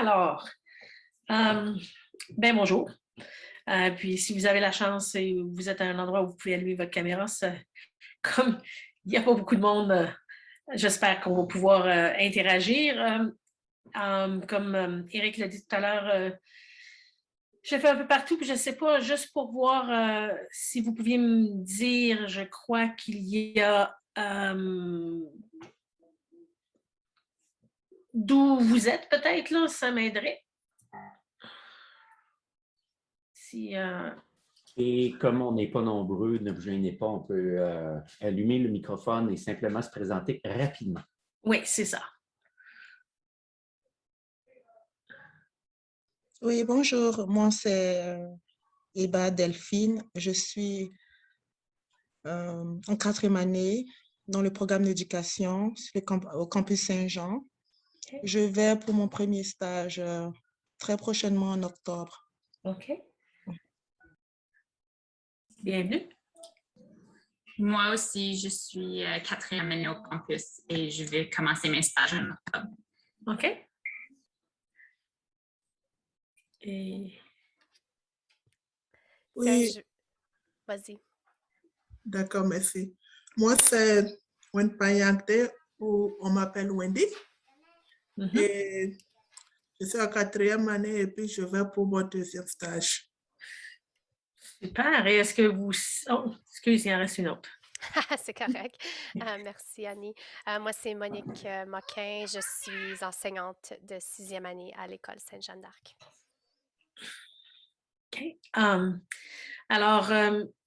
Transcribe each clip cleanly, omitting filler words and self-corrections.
Alors, euh, bonjour. Puis si vous avez la chance et vous êtes à un endroit où vous pouvez allumer votre caméra, comme il n'y a pas beaucoup de monde, j'espère qu'on va pouvoir interagir. Comme Eric l'a dit tout à l'heure, je fais un peu partout, puis je ne sais pas, juste pour voir si vous pouviez me dire, je crois qu'il y a d'où vous êtes peut-être, là, ça m'aiderait. Si, Et comme on n'est pas nombreux, ne vous gênez pas, on peut allumer le microphone et simplement se présenter rapidement. Oui, c'est ça. Oui, bonjour. Moi, c'est Eba Delphine. Je suis en quatrième année dans le programme d'éducation au campus Saint-Jean. Je vais pour mon premier stage très prochainement en octobre. OK. Bienvenue. Moi aussi, je suis quatrième année au campus et je vais commencer mes stages en octobre. OK. Et... Oui, Vas-y. d'accord, merci. Moi, c'est Wenpayante, ou on m'appelle Wendy. Et je suis en quatrième année et puis je vais pour mon deuxième stage. Super. Et est-ce que vous... Oh, excusez, il en reste une autre. C'est correct. Merci, Annie. Moi, c'est Monique Moquin. Je suis enseignante de sixième année à l'École Sainte-Jeanne d'Arc. OK. Alors,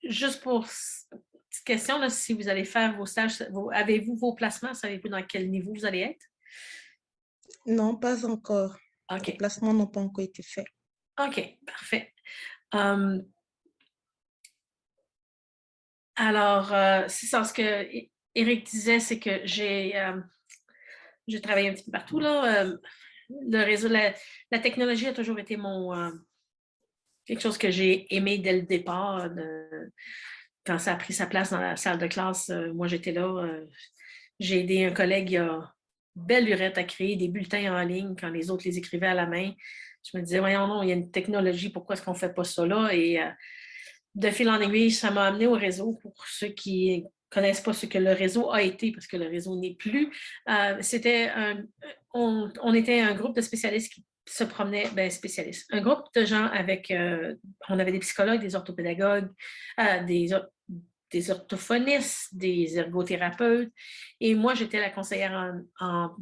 juste pour cette question, là, si vous allez faire vos stages, avez-vous vos placements? Savez-vous dans quel niveau vous allez être? Non, pas encore. OK. Les placements n'ont pas encore été faits. OK, parfait. Alors, c'est ça, ce que Eric disait, c'est que j'ai travaillé un petit peu partout, là. Le réseau, la technologie a toujours été quelque chose que j'ai aimé dès le départ. Quand ça a pris sa place dans la salle de classe, moi, j'étais là. J'ai aidé un collègue, il a belle lurette à créer des bulletins en ligne quand les autres les écrivaient à la main. Je me disais, voyons, non, il y a une technologie, pourquoi est-ce qu'on ne fait pas ça là? Et de fil en aiguille, ça m'a amené au réseau. Pour ceux qui ne connaissent pas ce que le réseau a été, parce que le réseau n'est plus, on était un groupe de spécialistes qui se promenaient, spécialistes, un groupe de gens avec, on avait des psychologues, des orthopédagogues, des orthophonistes, des ergothérapeutes, et moi, j'étais la conseillère en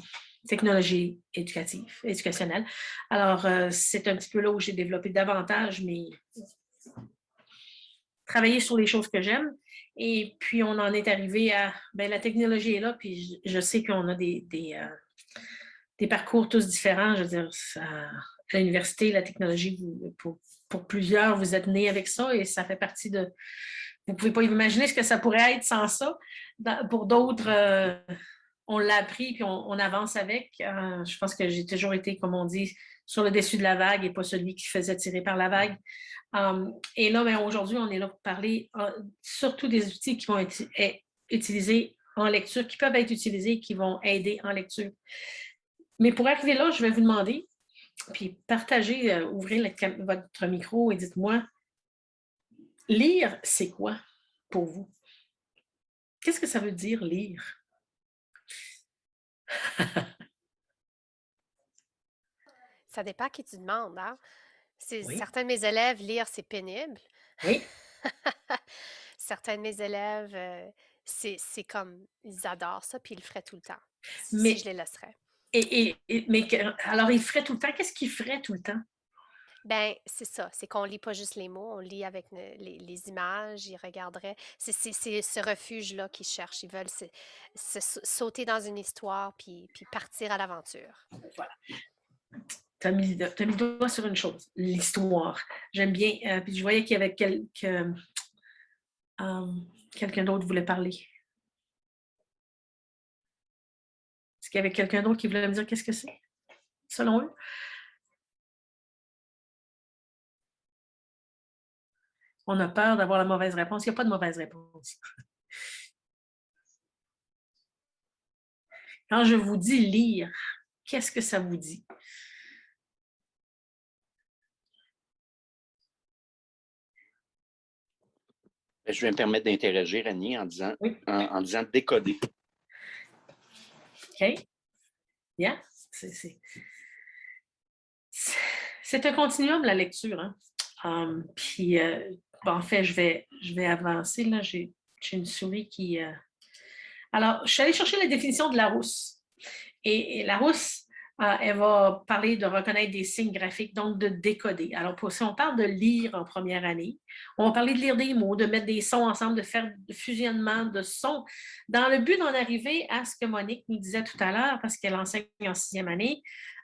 technologie éducationnelle. Alors, c'est un petit peu là où j'ai développé davantage travailler sur les choses que j'aime. Et puis, on en est arrivé à, la technologie est là, puis je sais qu'on a des parcours tous différents. Je veux dire, à l'université, la technologie, pour plusieurs, vous êtes nés avec ça et ça fait partie de... Vous ne pouvez pas imaginer ce que ça pourrait être sans ça. Pour d'autres, on l'a appris puis on avance avec. Je pense que j'ai toujours été, comme on dit, sur le dessus de la vague et pas celui qui faisait tirer par la vague. Et là, aujourd'hui, on est là pour parler surtout des outils qui vont être utilisés en lecture, qui peuvent être utilisés, qui vont aider en lecture. Mais pour arriver là, je vais vous demander, puis partagez, ouvrez votre micro et dites-moi, lire, c'est quoi pour vous? Qu'est-ce que ça veut dire lire? Ça dépend à qui tu demandes, hein? Oui. Certains de mes élèves, lire, c'est pénible. Oui. Certains de mes élèves, c'est comme, ils adorent ça, puis ils le feraient tout le temps, Mais, si je les laisserais. Alors, ils feraient tout le temps. Qu'est-ce qu'ils feraient tout le temps? Ben, c'est ça. C'est qu'on lit pas juste les mots, on lit avec les images, ils regarderaient. C'est ce refuge-là qu'ils cherchent. Ils veulent sauter dans une histoire puis partir à l'aventure. Voilà. Tu as mis le doigt sur une chose, l'histoire. J'aime bien. Puis je voyais qu'il y avait quelqu'un d'autre qui voulait parler. Est-ce qu'il y avait quelqu'un d'autre qui voulait me dire qu'est-ce que c'est, selon eux? On a peur d'avoir la mauvaise réponse. Il n'y a pas de mauvaise réponse. Quand je vous dis lire, qu'est-ce que ça vous dit? Je vais me permettre d'interagir, Annie, en disant, Oui. en disant décoder. OK. Yeah. C'est un continuum, la lecture. Hein? Puis, en fait, je vais avancer. Là, j'ai une souris qui... Alors, je suis allée chercher la définition de Larousse. Et Larousse, elle va parler de reconnaître des signes graphiques, donc de décoder. Alors, si on parle de lire en première année, on va parler de lire des mots, de mettre des sons ensemble, de faire de fusionnement de sons, dans le but d'en arriver à ce que Monique nous disait tout à l'heure, parce qu'elle enseigne en 6e année,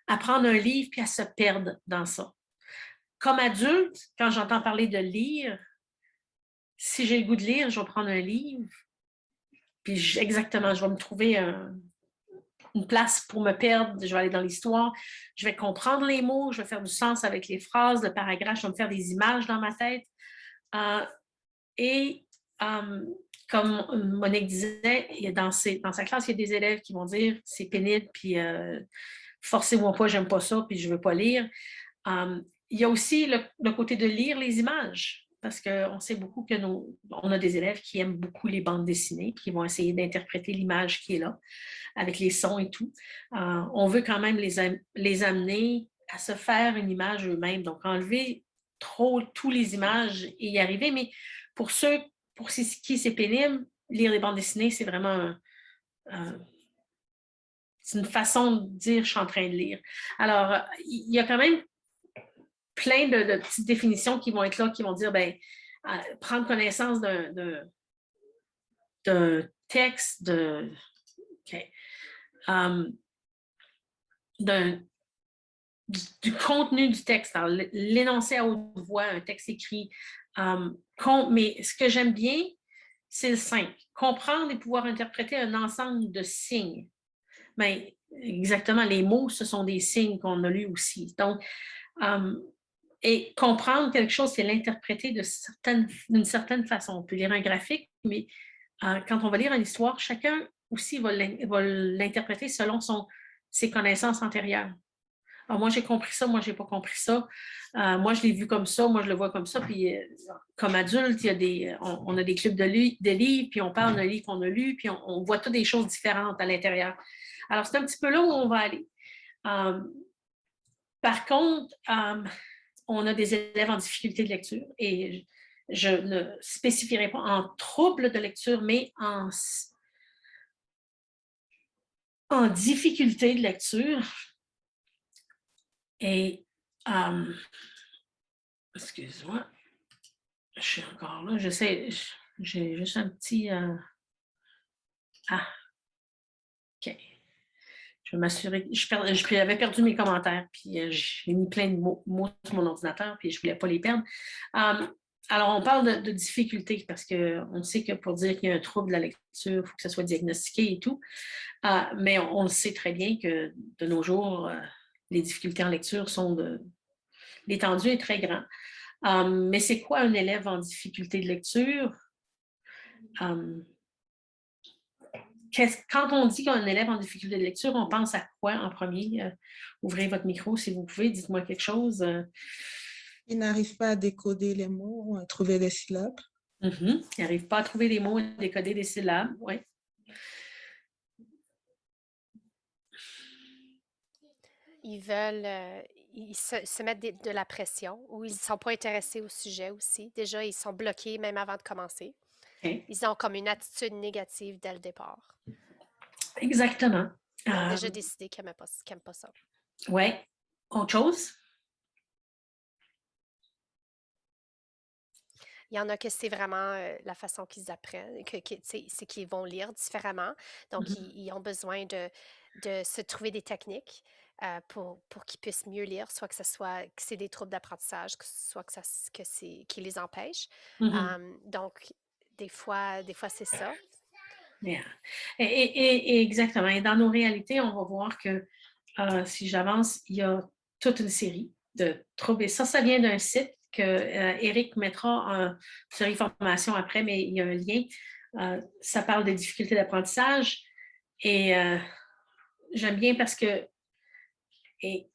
à prendre un livre puis à se perdre dans ça. Comme adulte, quand j'entends parler de lire, si j'ai le goût de lire, je vais prendre un livre, puis exactement, je vais me trouver une place pour me perdre, je vais aller dans l'histoire, je vais comprendre les mots, je vais faire du sens avec les phrases, le paragraphe, je vais me faire des images dans ma tête. Comme Monique disait, dans sa classe, il y a des élèves qui vont dire c'est pénible, puis forcez-moi pas, j'aime pas ça, puis je veux pas lire. Il y a aussi le côté de lire les images, parce qu'on sait beaucoup que on a des élèves qui aiment beaucoup les bandes dessinées, qui vont essayer d'interpréter l'image qui est là, avec les sons et tout. On veut quand même les amener à se faire une image eux-mêmes, donc enlever trop toutes les images et y arriver, mais pour qui c'est pénible, lire les bandes dessinées, c'est vraiment c'est une façon de dire je suis en train de lire. Alors, il y a quand même plein de petites définitions qui vont être là, qui vont dire, prendre connaissance d'un texte, du contenu du texte, l'énoncé à haute voix, un texte écrit. Mais ce que j'aime bien, c'est le 5. Comprendre et pouvoir interpréter un ensemble de signes. Mais exactement, les mots, ce sont des signes qu'on a lus aussi. Donc, et comprendre quelque chose, c'est l'interpréter d'une certaine façon. On peut lire un graphique, mais quand on va lire une histoire, chacun aussi va l'interpréter selon ses connaissances antérieures. Alors, moi, j'ai compris ça, moi, je n'ai pas compris ça. Moi, je l'ai vu comme ça, moi, je le vois comme ça. Puis, comme adulte, on a des clubs de livres, puis on parle d'un livre qu'on a lu, puis on voit toutes des choses différentes à l'intérieur. Alors, c'est un petit peu là où on va aller. Par contre, on a des élèves en difficulté de lecture et je ne spécifierai pas en trouble de lecture, mais en difficulté de lecture. Et, excuse-moi, je suis encore là, j'ai juste un petit... OK. Je vais m'assurer, j'avais perdu mes commentaires, puis j'ai mis plein de mots sur mon ordinateur, puis je ne voulais pas les perdre. Alors, on parle de difficultés, parce qu'on sait que pour dire qu'il y a un trouble de la lecture, il faut que ça soit diagnostiqué et tout. Mais on le sait très bien que de nos jours, les difficultés en lecture l'étendue est très grande. Mais c'est quoi un élève en difficulté de lecture? Quand on dit qu'un élève en difficulté de lecture, on pense à quoi en premier? Ouvrez votre micro si vous pouvez, dites-moi quelque chose. Il n'arrive pas à décoder les mots, à trouver les syllabes. Il n'arrive pas à trouver des mots, à décoder des syllabes, oui. Ils veulent ils se mettent de la pression ou ils ne sont pas intéressés au sujet aussi. Déjà, ils sont bloqués même avant de commencer. Okay. Ils ont comme une attitude négative dès le départ. Exactement. Ils ont déjà décidé qu'ils n'aiment pas ça. Oui. Autre chose? Il y en a que c'est vraiment la façon qu'ils apprennent, c'est qu'ils vont lire différemment. Donc, ils ont besoin de se trouver des techniques pour qu'ils puissent mieux lire, soit que c'est des troubles d'apprentissage, soit qui les empêchent. Donc, des fois c'est ça. Yeah. Et exactement. Et dans nos réalités, on va voir que si j'avance, il y a toute une série de troubles. Et ça vient d'un site que Eric mettra sur information après, mais il y a un lien. Ça parle des difficultés d'apprentissage. Et j'aime bien parce que,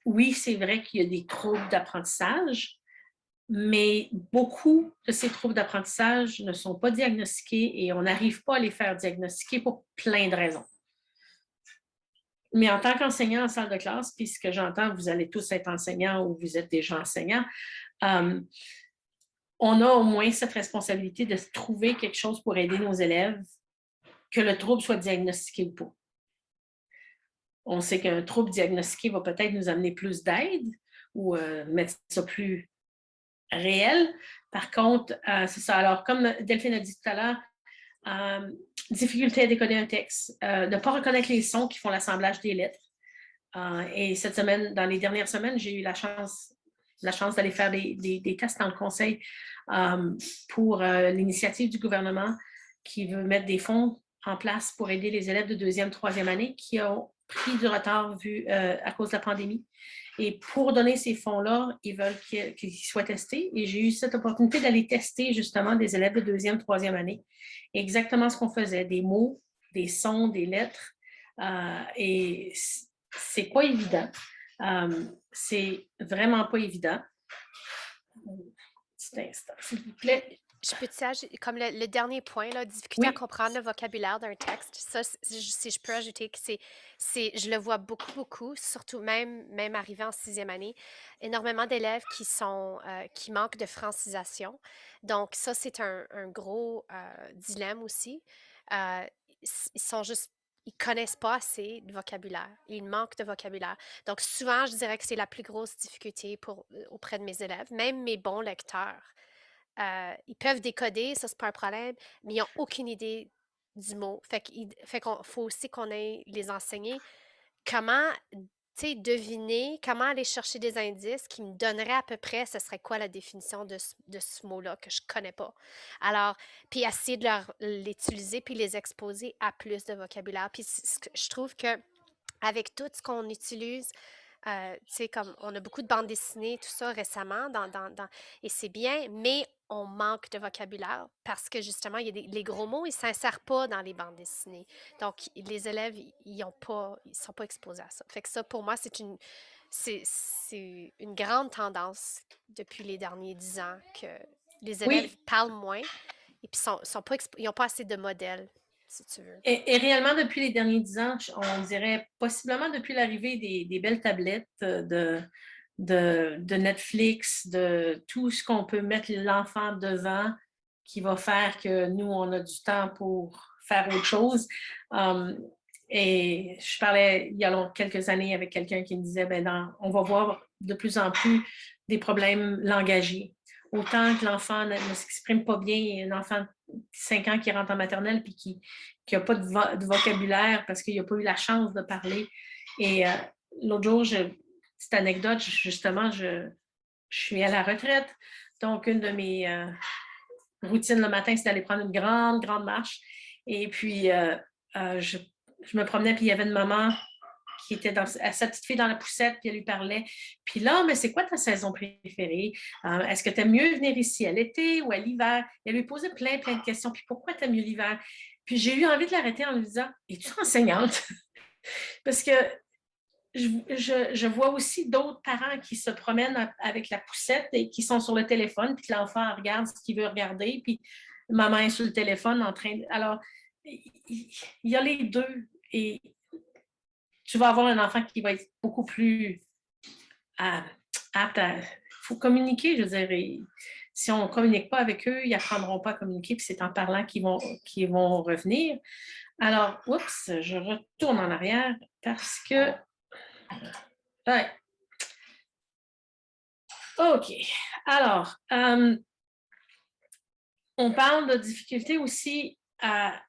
oui, c'est vrai qu'il y a des troubles d'apprentissage, mais beaucoup de ces troubles d'apprentissage ne sont pas diagnostiqués et on n'arrive pas à les faire diagnostiquer pour plein de raisons. Mais en tant qu'enseignant en salle de classe, puis ce que j'entends, vous allez tous être enseignants ou vous êtes déjà enseignants, on a au moins cette responsabilité de trouver quelque chose pour aider nos élèves, que le trouble soit diagnostiqué ou pas. On sait qu'un trouble diagnostiqué va peut-être nous amener plus d'aide ou mettre ça plus réel. Par contre, c'est ça. Alors, comme Delphine a dit tout à l'heure, difficulté à décoder un texte, ne pas reconnaître les sons qui font l'assemblage des lettres. Et cette semaine, dans les dernières semaines, j'ai eu la chance d'aller faire des tests dans le conseil pour l'initiative du gouvernement qui veut mettre des fonds en place pour aider les élèves de deuxième, troisième année qui ont pris du retard à cause de la pandémie. Et pour donner ces fonds-là, ils veulent qu'ils soient testés. Et j'ai eu cette opportunité d'aller tester justement des élèves de deuxième, troisième année. Exactement ce qu'on faisait, des mots, des sons, des lettres. Et c'est pas évident. C'est vraiment pas évident. Petit instant, s'il vous plaît. Je peux te comme le dernier point, là, difficulté à comprendre le vocabulaire d'un texte. Ça, si je peux ajouter que je le vois beaucoup, surtout même arrivé en 6e année, énormément d'élèves qui manquent de francisation. Donc, ça, c'est un gros dilemme aussi. Ils connaissent pas assez de vocabulaire. Ils manquent de vocabulaire. Donc, souvent, je dirais que c'est la plus grosse difficulté auprès de mes élèves, même mes bons lecteurs. Ils peuvent décoder, ça, c'est pas un problème, mais ils n'ont aucune idée du mot. Fait qu'il faut aussi qu'on aille les enseigner comment, deviner, comment aller chercher des indices qui me donneraient à peu près, ce serait quoi la définition de ce mot-là que je connais pas. Alors, puis essayer de l'utiliser puis les exposer à plus de vocabulaire. Puis je trouve que avec tout ce qu'on utilise, comme on a beaucoup de bandes dessinées, tout ça récemment, et c'est bien, mais on manque de vocabulaire parce que justement, il y a les gros mots, ils ne s'insèrent pas dans les bandes dessinées. Donc, les élèves, ils sont pas exposés à ça. Fait que ça, pour moi, c'est une grande tendance depuis les derniers 10 ans que les élèves parlent moins et puis ils n'ont pas assez de modèles, si tu veux. Et réellement, depuis les derniers 10 ans, on dirait possiblement depuis l'arrivée des belles tablettes de Netflix, de tout ce qu'on peut mettre l'enfant devant qui va faire que nous, on a du temps pour faire autre chose. Et je parlais il y a quelques années avec quelqu'un qui me disait, on va voir de plus en plus des problèmes langagiers. Autant que l'enfant ne s'exprime pas bien, un enfant de 5 ans qui rentre en maternelle puis qui n'a pas de vocabulaire parce qu'il n'a pas eu la chance de parler. Et l'autre jour, petite anecdote, justement, je suis à la retraite. Donc, une de mes routines le matin, c'est d'aller prendre une grande marche. Et puis, je me promenais, puis il y avait une maman qui était sa petite fille dans la poussette, puis elle lui parlait. Puis là, mais c'est quoi ta saison préférée? Est-ce que tu aimes mieux venir ici à l'été ou à l'hiver? Elle lui posait plein de questions. Puis pourquoi tu aimes mieux l'hiver? Puis j'ai eu envie de l'arrêter en lui disant, es-tu enseignante? Parce que je vois aussi d'autres parents qui se promènent avec la poussette et qui sont sur le téléphone, puis que l'enfant regarde ce qu'il veut regarder, puis maman est sur le téléphone en train de... Alors, il y a les deux. Et tu vas avoir un enfant qui va être beaucoup plus apte à... Il faut communiquer, je veux dire. Si on ne communique pas avec eux, ils n'apprendront pas à communiquer, puis c'est en parlant qu'ils vont revenir. Alors, oups, je retourne en arrière parce que... Ouais. OK. Alors, on parle de difficulté aussi à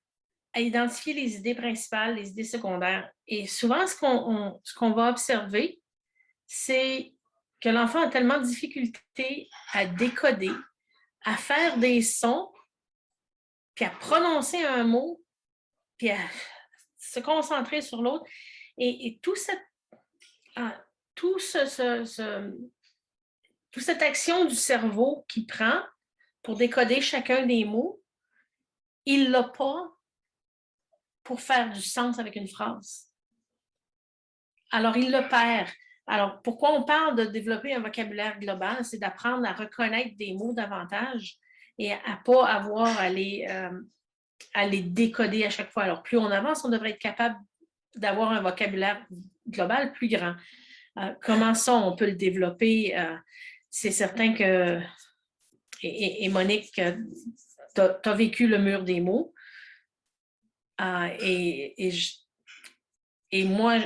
identifier les idées principales, les idées secondaires. Et souvent, ce qu'on va observer, c'est que l'enfant a tellement de difficulté à décoder, à faire des sons, puis à prononcer un mot, puis à se concentrer sur l'autre. Et toute cette action du cerveau qu'il prend pour décoder chacun des mots, il ne l'a pas pour faire du sens avec une phrase. Alors, il le perd. Alors, pourquoi on parle de développer un vocabulaire global? C'est d'apprendre à reconnaître des mots davantage et à ne pas avoir à les décoder à chaque fois. Alors, plus on avance, on devrait être capable d'avoir un vocabulaire global plus grand. Comment ça, on peut le développer? C'est certain que, et Monique, tu as vécu le mur des mots. Et moi,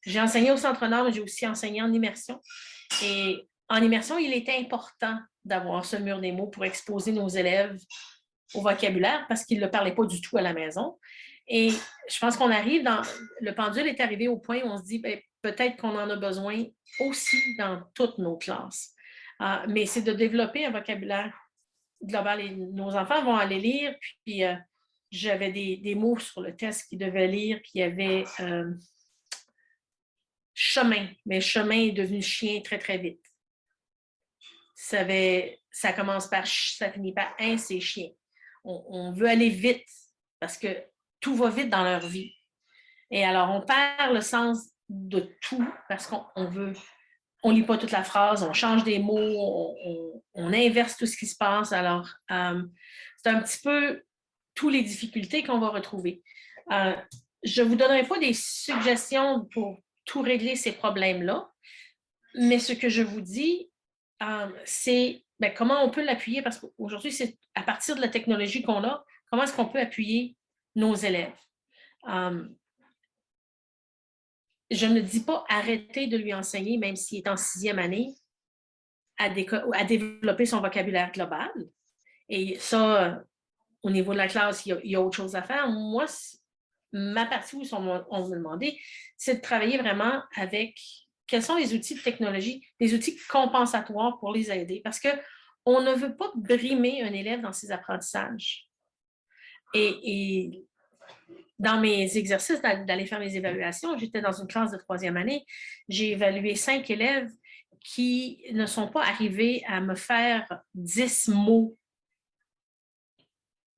j'ai enseigné au Centre Nord, mais j'ai aussi enseigné en immersion. Et en immersion, il était important d'avoir ce mur des mots pour exposer nos élèves au vocabulaire parce qu'ils ne le parlaient pas du tout à la maison. Et je pense qu'on arrive dans... Le pendule est arrivé au point où on se dit, ben, peut-être qu'on en a besoin aussi dans toutes nos classes. Mais c'est de développer un vocabulaire global. Et nos enfants vont aller lire, puis j'avais des mots sur le test qu'ils devaient lire, puis il y avait chemin, mais chemin est devenu chien très, très vite. Ça commence par ça finit par un, c'est chien. On veut aller vite parce que tout va vite dans leur vie. Et alors, on perd le sens de tout parce qu'on on lit pas toute la phrase, on change des mots, on inverse tout ce qui se passe. Alors, c'est un petit peu toutes les difficultés qu'on va retrouver. Je ne vous donnerai pas des suggestions pour tout régler ces problèmes-là, mais ce que je vous dis, c'est comment on peut l'appuyer, parce qu'aujourd'hui, c'est à partir de la technologie qu'on a, comment est-ce qu'on peut appuyer nos élèves. Je ne dis pas arrêter de lui enseigner, même s'il est en 6e année, à développer son vocabulaire global. Et ça, au niveau de la classe, il y a autre chose à faire. Moi, ma partie où on veut demander, c'est de travailler vraiment avec quels sont les outils de technologie, des outils compensatoires pour les aider. Parce qu'on ne veut pas brimer un élève dans ses apprentissages. Et dans mes exercices d'aller faire mes évaluations, j'étais dans une classe de 3e année, j'ai évalué 5 élèves qui ne sont pas arrivés à me faire 10 mots,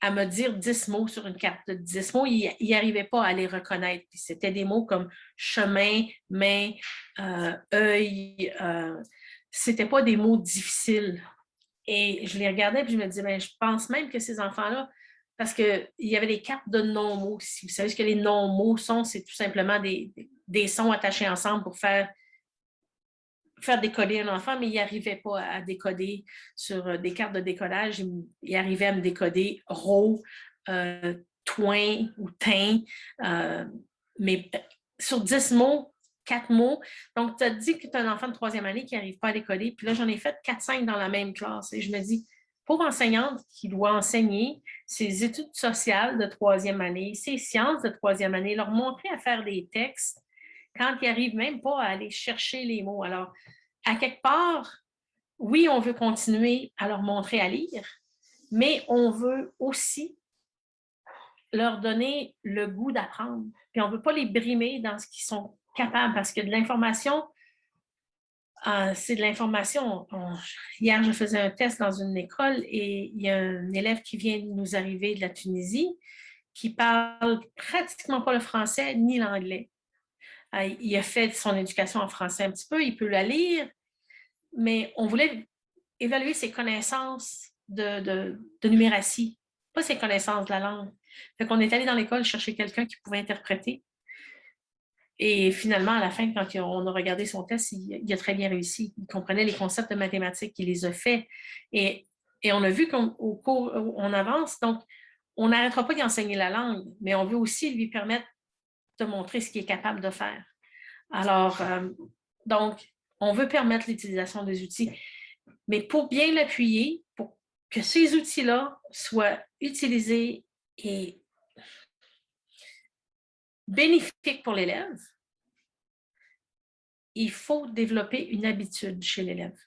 à me dire 10 mots sur une carte de 10 mots, ils n'arrivaient pas à les reconnaître. C'était des mots comme chemin, main, œil. C'était pas des mots difficiles. Et je les regardais et je me disais, je pense même que ces enfants-là, parce qu'il y avait des cartes de non-mots. Si vous savez ce que les non-mots sont, c'est tout simplement des sons attachés ensemble pour faire décoder un enfant, mais il n'arrivait pas à décoder sur des cartes de décodage. Il arrivait à me décoder ro, toin ou teint. Mais sur 10 mots, 4 mots. Donc, tu as dit que tu as un enfant de 3e année qui n'arrive pas à décoder. Puis là, j'en ai fait 4-5 dans la même classe. Et je me dis, pour enseignante qui doit enseigner ses études sociales de 3e année, ses sciences de 3e année, leur montrer à faire des textes quand ils n'arrivent même pas à aller chercher les mots. Alors, à quelque part, oui, on veut continuer à leur montrer à lire, mais on veut aussi leur donner le goût d'apprendre. Puis on ne veut pas les brimer dans ce qu'ils sont capables, parce que de l'information, c'est de l'information. Hier, je faisais un test dans une école et il y a un élève qui vient de nous arriver de la Tunisie qui parle pratiquement pas le français ni l'anglais. Il a fait son éducation en français un petit peu, il peut la lire, mais on voulait évaluer ses connaissances de numératie, pas ses connaissances de la langue. Fait qu'on est allé dans l'école chercher quelqu'un qui pouvait interpréter. Et finalement, à la fin, quand on a regardé son test, il a très bien réussi. Il comprenait les concepts de mathématiques, il les a faits. Et on a vu qu'au cours, on avance. Donc, on n'arrêtera pas d'y enseigner la langue, mais on veut aussi lui permettre de montrer ce qu'il est capable de faire. Alors, donc, on veut permettre l'utilisation des outils, mais pour bien l'appuyer, pour que ces outils-là soient utilisés et bénéfiques pour l'élève, il faut développer une habitude chez l'élève.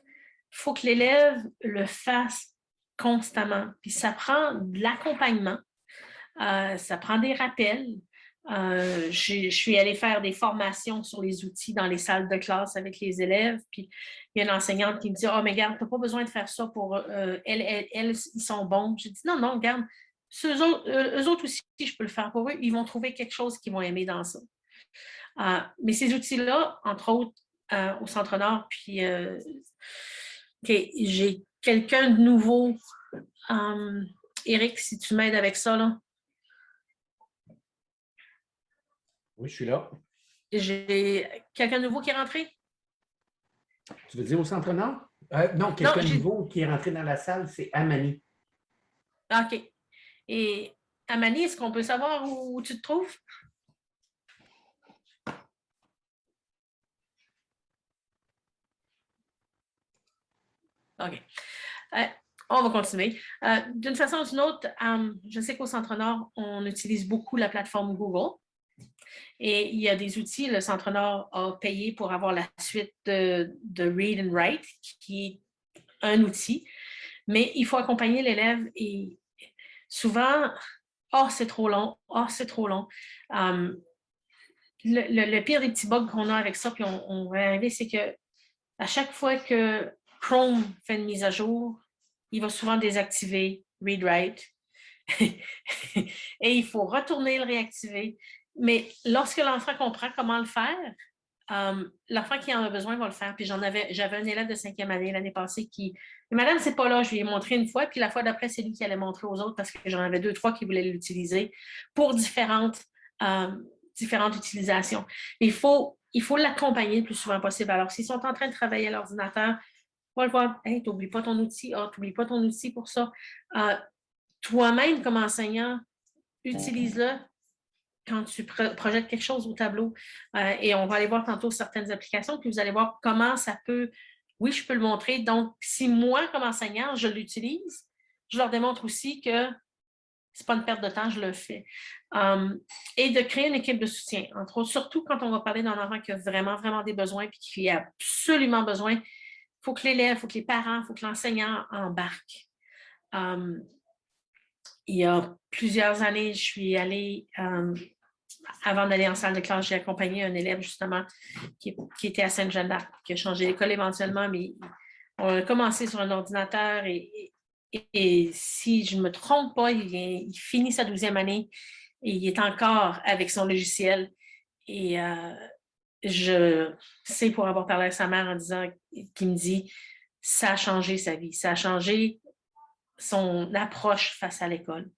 Il faut que l'élève le fasse constamment. Puis ça prend de l'accompagnement, ça prend des rappels. Je suis allée faire des formations sur les outils dans les salles de classe avec les élèves. Puis il y a une enseignante qui me dit « Oh, mais regarde, tu n'as pas besoin de faire ça pour elles, ils sont bons. » J'ai dit « Non, regarde, eux autres aussi, je peux le faire pour eux. Ils vont trouver quelque chose qu'ils vont aimer dans ça. » Mais ces outils-là, entre autres, au Centre-Nord, puis j'ai quelqu'un de nouveau. Éric, si tu m'aides avec ça, là. Oui, je suis là. J'ai quelqu'un de nouveau qui est rentré? Tu veux dire au Centre-Nord? Non, quelqu'un de nouveau qui est rentré dans la salle, c'est Amani. OK. Et Amani, est-ce qu'on peut savoir où tu te trouves? OK. On va continuer. D'une façon ou d'une autre, je sais qu'au Centre-Nord, on utilise beaucoup la plateforme Google. Et il y a des outils, le Centre-Nord a payé pour avoir la suite de Read and Write, qui est un outil. Mais il faut accompagner l'élève et souvent, c'est trop long, c'est trop long. Le pire des petits bugs qu'on a avec ça, puis on va y arriver, c'est que à chaque fois que Chrome fait une mise à jour, il va souvent désactiver Read Write. Et il faut retourner le réactiver. Mais lorsque l'enfant comprend comment le faire, l'enfant qui en a besoin va le faire. Puis j'avais un élève de 5e année l'année passée qui, madame, c'est pas là, je lui ai montré une fois, puis la fois d'après, c'est lui qui allait montrer aux autres parce que j'en avais 2, 3 qui voulaient l'utiliser pour différentes utilisations. Il faut l'accompagner le plus souvent possible. Alors, s'ils sont en train de travailler à l'ordinateur, on va le voir, hey, t'oublies pas ton outil, t'oublies pas ton outil pour ça. Toi-même, comme enseignant, utilise-le quand tu projettes quelque chose au tableau. Et on va aller voir tantôt certaines applications, puis vous allez voir comment ça peut... Oui, je peux le montrer. Donc, si moi, comme enseignant, je l'utilise, je leur démontre aussi que ce n'est pas une perte de temps, je le fais. Et de créer une équipe de soutien, entre autres, surtout quand on va parler d'un enfant qui a vraiment, vraiment des besoins, puis qui a absolument besoin. Il faut que l'élève, il faut que les parents, il faut que l'enseignant embarque. Il y a plusieurs années, je suis allée, avant d'aller en salle de classe, j'ai accompagné un élève justement qui était à Sainte-Jeanne d'Arc, qui a changé d'école éventuellement, mais on a commencé sur un ordinateur et si je ne me trompe pas, il finit sa 12e année et il est encore avec son logiciel. Et je sais pour avoir parlé à sa mère en disant, qui me dit, ça a changé sa vie, ça a changé son approche face à l'école.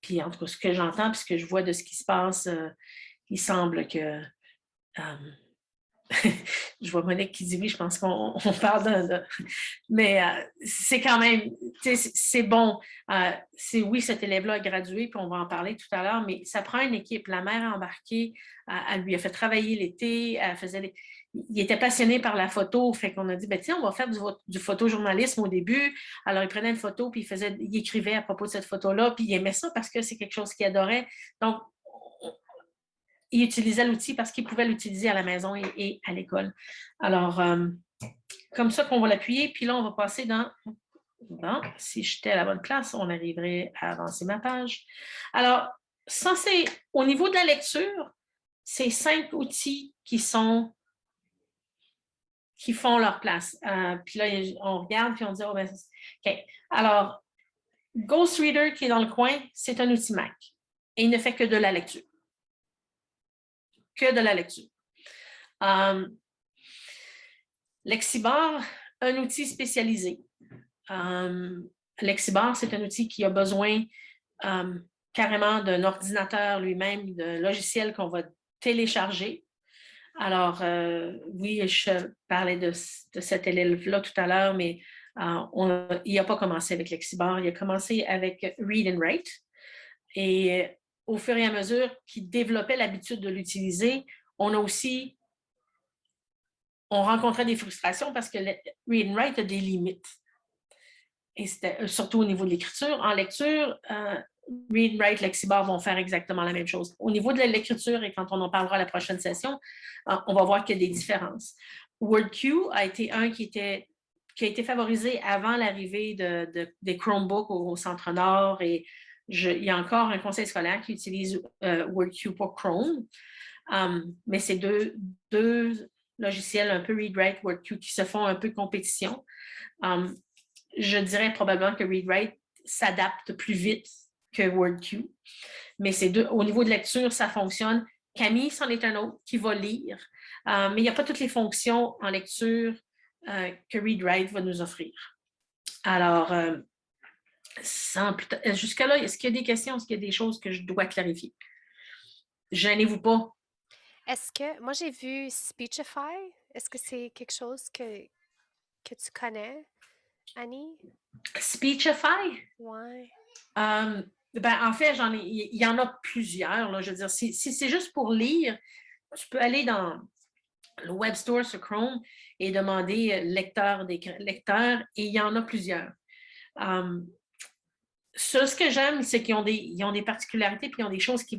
Puis, en tout cas, ce que j'entends, puis ce que je vois de ce qui se passe, il semble que... je vois Monique qui dit oui, je pense qu'on parle de... Mais c'est quand même... C'est bon. Oui, cet élève-là a gradué, puis on va en parler tout à l'heure, mais ça prend une équipe. La mère a embarqué, elle lui a fait travailler l'été, elle faisait... Il était passionné par la photo, fait qu'on a dit, on va faire du photojournalisme au début. Alors, il prenait une photo, puis il écrivait à propos de cette photo-là, puis il aimait ça parce que c'est quelque chose qu'il adorait. Donc, il utilisait l'outil parce qu'il pouvait l'utiliser à la maison et à l'école. Alors, comme ça qu'on va l'appuyer, puis là, on va passer dans... Bon, si j'étais à la bonne place, on arriverait à avancer ma page. Alors, ça, c'est au niveau de la lecture, c'est 5 outils qui font leur place. Puis là, on regarde, puis on dit, OK. Alors, Ghost Reader qui est dans le coin, c'est un outil Mac. Et il ne fait que de la lecture. Que de la lecture. Lexibar, un outil spécialisé. Lexibar, c'est un outil qui a besoin carrément d'un ordinateur lui-même, d'un logiciel qu'on va télécharger. Alors, oui, je parlais de cet élève-là tout à l'heure, mais il n'a pas commencé avec Lexibar, il a commencé avec Read and Write. Et au fur et à mesure qu'il développait l'habitude de l'utiliser, on rencontrait des frustrations parce que le Read and Write a des limites. Et c'était surtout au niveau de l'écriture. En lecture, Read, Write, Lexibar vont faire exactement la même chose. Au niveau de l'écriture, et quand on en parlera à la prochaine session, on va voir qu'il y a des différences. WordQ a été un qui a été favorisé avant l'arrivée des Chromebooks au Centre-Nord et il y a encore un conseil scolaire qui utilise WordQ pour Chrome, mais c'est deux logiciels un peu Read, Write, WordQ qui se font un peu compétition. Je dirais probablement que Read, Write s'adapte plus vite que WordQ, mais au niveau de lecture, ça fonctionne. Camille, c'en est un autre qui va lire, mais il n'y a pas toutes les fonctions en lecture que ReadWrite va nous offrir. Alors, jusqu'à-là, est-ce qu'il y a des questions? Est-ce qu'il y a des choses que je dois clarifier? Gênez-vous pas. Est-ce que, moi j'ai vu Speechify, est-ce que c'est quelque chose que tu connais, Annie? Speechify? Ouais. En fait, il y en a plusieurs. Là, je veux dire, si c'est juste pour lire, tu peux aller dans le Web Store sur Chrome et demander lecteur et il y en a plusieurs. Ce que j'aime, c'est qu'ils ont des particularités puis ils ont des choses qui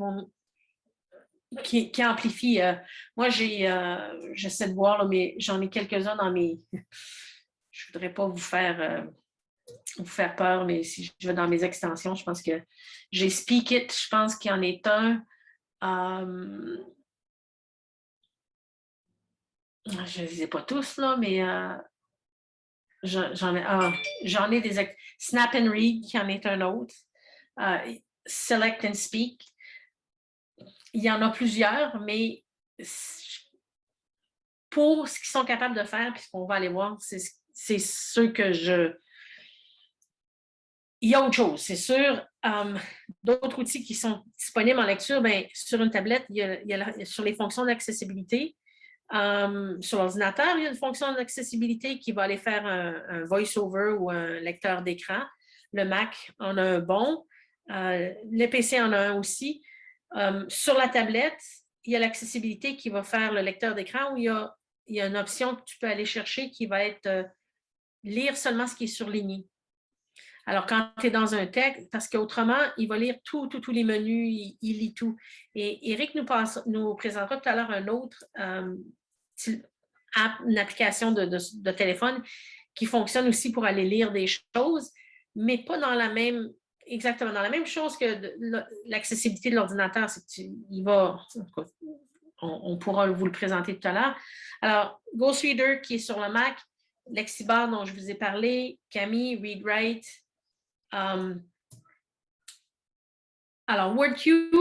amplifient. Moi, j'essaie de voir, là, mais j'en ai quelques-uns dans mes... Je ne voudrais pas vous faire peur, mais si je vais dans mes extensions, je pense que j'ai Speak It, je pense qu'il y en est un. Je ne les ai pas tous, là, mais j'en ai des... Snap and Read, qui en est un autre. Select and Speak. Il y en a plusieurs, mais pour ce qu'ils sont capables de faire, puis ce qu'on va aller voir, c'est ceux que Il y a autre chose, c'est sûr. D'autres outils qui sont disponibles en lecture, bien, sur une tablette, sur les fonctions d'accessibilité. Sur l'ordinateur, il y a une fonction d'accessibilité qui va aller faire un voice-over ou un lecteur d'écran. Le Mac en a un bon. Le PC en a un aussi. Sur la tablette, il y a l'accessibilité qui va faire le lecteur d'écran où il y a une option que tu peux aller chercher qui va être lire seulement ce qui est surligné. Alors, quand tu es dans un texte, parce qu'autrement, il va lire tous les menus, il lit tout. Et Eric nous présentera tout à l'heure un autre une application de téléphone qui fonctionne aussi pour aller lire des choses, mais pas exactement dans la même chose que l'accessibilité de l'ordinateur. On pourra vous le présenter tout à l'heure. Alors, Ghost Reader qui est sur le Mac, Lexibar dont je vous ai parlé, Camille, ReadWrite. Alors, WordQ,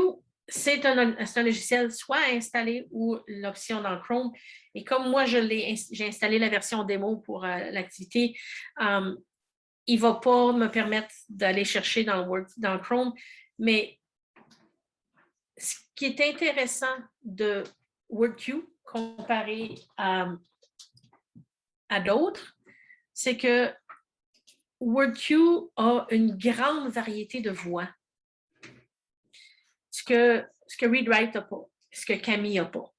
c'est un logiciel soit installé ou l'option dans Chrome. Et comme moi, j'ai installé la version démo pour l'activité, il ne va pas me permettre d'aller chercher dans Chrome. Mais ce qui est intéressant de WordQ comparé à d'autres, c'est que WordQ a une grande variété de voix. Ce que ReadWrite n'a pas, ce que Camille n'a pas.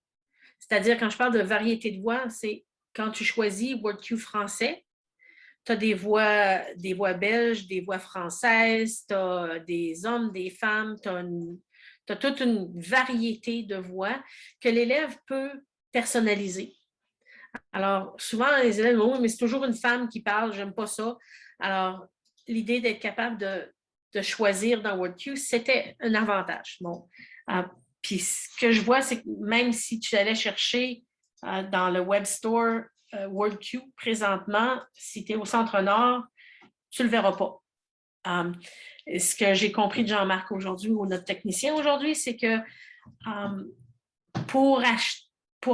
C'est-à-dire, quand je parle de variété de voix, c'est quand tu choisis WordQ français, tu as des voix belges, des voix françaises, tu as des hommes, des femmes, tu as toute une variété de voix que l'élève peut personnaliser. Alors, souvent, les élèves disent, mais c'est toujours une femme qui parle, j'aime pas ça. Alors, l'idée d'être capable de choisir dans WordQ, c'était un avantage. Bon. Puis ce que je vois, c'est que même si tu allais chercher dans le Web Store WordQ présentement, si tu es au Centre-Nord, tu ne le verras pas. Ce que j'ai compris de Jean-Marc aujourd'hui, ou notre technicien aujourd'hui, c'est que pour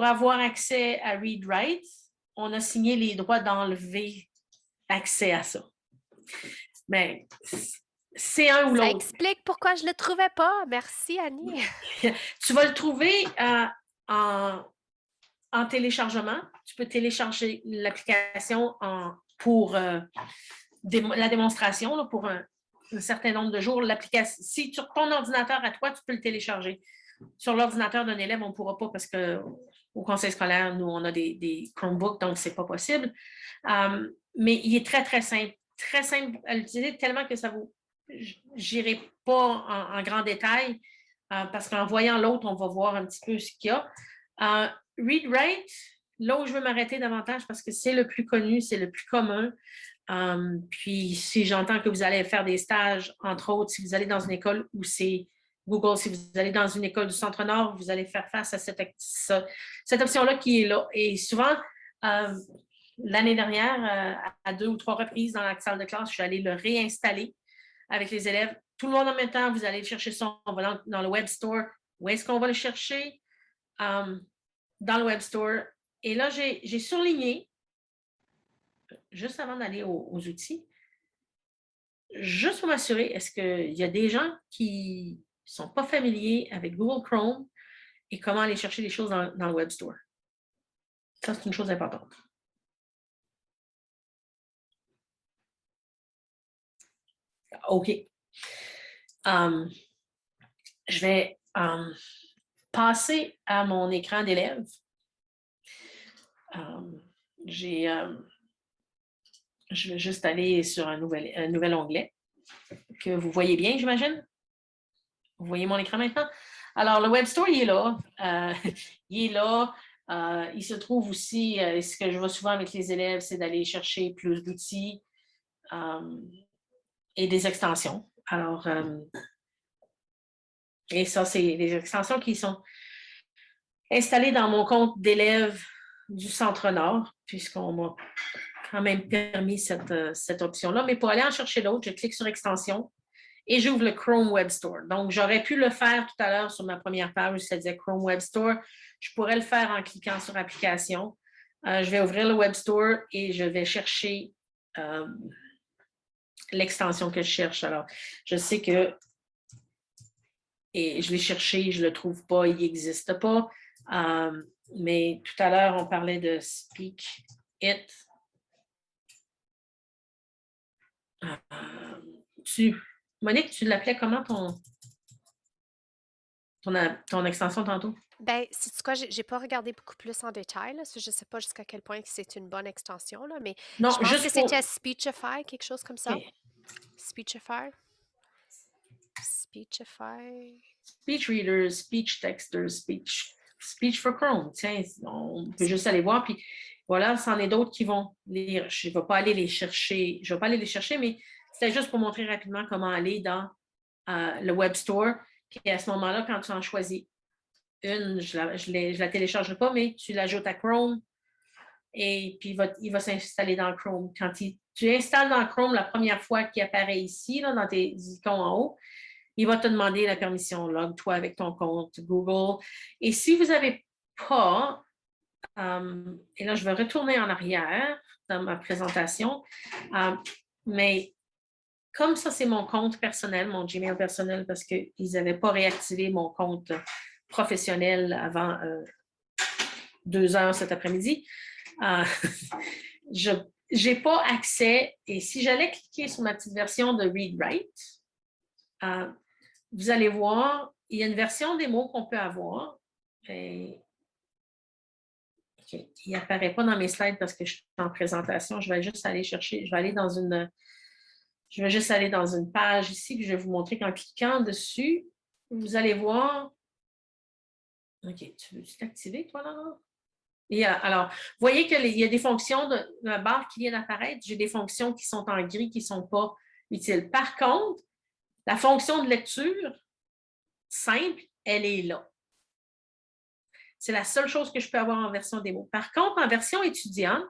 avoir accès à ReadWrite, on a signé les droits d'enlever accès à ça. Mais c'est un ou l'autre. Ça explique pourquoi je ne le trouvais pas. Merci, Annie. Tu vas le trouver en téléchargement. Tu peux télécharger l'application pour la démonstration, là, pour un certain nombre de jours. L'application, si sur ton ordinateur à toi, tu peux le télécharger. Sur l'ordinateur d'un élève, on ne pourra pas parce qu'au conseil scolaire, nous, on a des Chromebooks, donc ce n'est pas possible. Mais il est très, très simple à l'utiliser, tellement que ça vous... Je n'irai pas en grand détail parce qu'en voyant l'autre, on va voir un petit peu ce qu'il y a. ReadWrite, là où je veux m'arrêter davantage parce que c'est le plus connu, c'est le plus commun. Puis si j'entends que vous allez faire des stages, entre autres, si vous allez dans une école où c'est Google, si vous allez dans une école du Centre-Nord, vous allez faire face à cette option-là qui est là. Et souvent, l'année dernière, à 2 ou 3 reprises dans la salle de classe, je suis allée le réinstaller avec les élèves. Tout le monde en même temps, vous allez chercher ça, on va dans le Web Store. Où est-ce qu'on va le chercher? dans le Web Store. Et là, j'ai surligné, juste avant d'aller aux outils, juste pour m'assurer, est-ce qu'il y a des gens qui ne sont pas familiers avec Google Chrome et comment aller chercher les choses dans le Web Store? Ça, c'est une chose importante. OK. Je vais passer à mon écran d'élève. Je vais juste aller sur un nouvel onglet que vous voyez bien, j'imagine. Vous voyez mon écran maintenant? Alors, le Web Store, il est là. Il est là. Il se trouve aussi, ce que je vois souvent avec les élèves, c'est d'aller chercher plus d'outils et des extensions. Alors, et ça, c'est les extensions qui sont installées dans mon compte d'élève du Centre-Nord, puisqu'on m'a quand même permis cette option-là. Mais pour aller en chercher d'autres, je clique sur Extension et j'ouvre le Chrome Web Store. Donc, j'aurais pu le faire tout à l'heure sur ma première page où ça disait Chrome Web Store. Je pourrais le faire en cliquant sur Application. Je vais ouvrir le Web Store et je vais chercher l'extension que je cherche. Alors, je sais que et je l'ai cherché, je ne le trouve pas, il n'existe pas. Mais tout à l'heure, on parlait de Speak It. Monique, tu l'appelais comment ton extension tantôt? Ben, c'est quoi, j'ai pas regardé beaucoup plus en détail, là, je ne sais pas jusqu'à quel point c'est une bonne extension, là, mais Non, je pense juste que c'était Speechify, quelque chose comme ça. Okay. Speechify. Speechify. Speech Readers, Speech Texters, Speech for Chrome. Tiens, on peut juste aller voir, puis voilà, c'en est d'autres qui vont lire. Je ne vais pas aller les chercher, mais c'était juste pour montrer rapidement comment aller dans le Web Store. Puis à ce moment-là, quand tu en choisis une, je ne la téléchargerai pas, mais tu l'ajoutes à Chrome et puis il va s'installer dans Chrome. Quand tu installes dans Chrome la première fois qu'il apparaît ici, là, dans tes icônes en haut, il va te demander la permission. Log-toi avec ton compte Google. Et si vous n'avez pas, et là, je vais retourner en arrière dans ma présentation, mais comme ça, c'est mon compte personnel, mon Gmail personnel, parce qu'ils n'avaient pas réactivé mon compte professionnel avant 2 heures cet après-midi. Je n'ai pas accès, et si j'allais cliquer sur ma petite version de Read-Write, vous allez voir, il y a une version des mots qu'on peut avoir. Et... Okay. Il n'apparaît pas dans mes slides parce que je suis en présentation. Je vais juste aller chercher, je vais juste aller dans une page ici que je vais vous montrer qu'en cliquant dessus, vous allez voir. OK, tu veux t'activer, toi, là? Et alors, vous voyez qu'il y a des fonctions de la barre qui vient d'apparaître. J'ai des fonctions qui sont en gris, qui ne sont pas utiles. Par contre, la fonction de lecture simple, elle est là. C'est la seule chose que je peux avoir en version démo. Par contre, en version étudiante,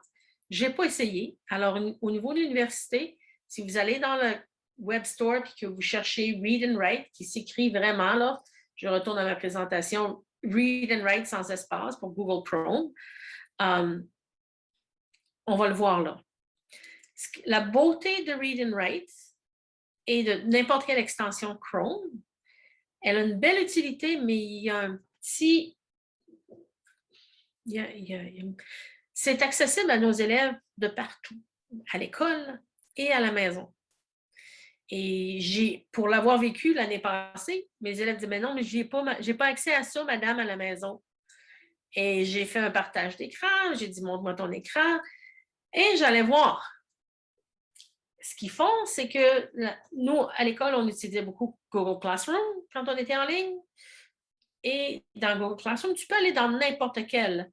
je n'ai pas essayé. Alors, au niveau de l'université, si vous allez dans le Web Store et que vous cherchez Read and Write, qui s'écrit vraiment, là, je retourne à ma présentation, Read and Write sans espace pour Google Chrome, on va le voir là. La beauté de Read and Write et de n'importe quelle extension Chrome, elle a une belle utilité, mais il y a un petit... C'est accessible à nos élèves de partout, à l'école et à la maison. Et pour l'avoir vécu l'année passée, mes élèves disaient, mais non, mais je n'ai pas accès à ça, madame, à la maison. Et j'ai fait un partage d'écran, j'ai dit, montre-moi ton écran, et j'allais voir. Ce qu'ils font, c'est que nous, à l'école, on utilisait beaucoup Google Classroom quand on était en ligne. Et dans Google Classroom, tu peux aller dans n'importe quel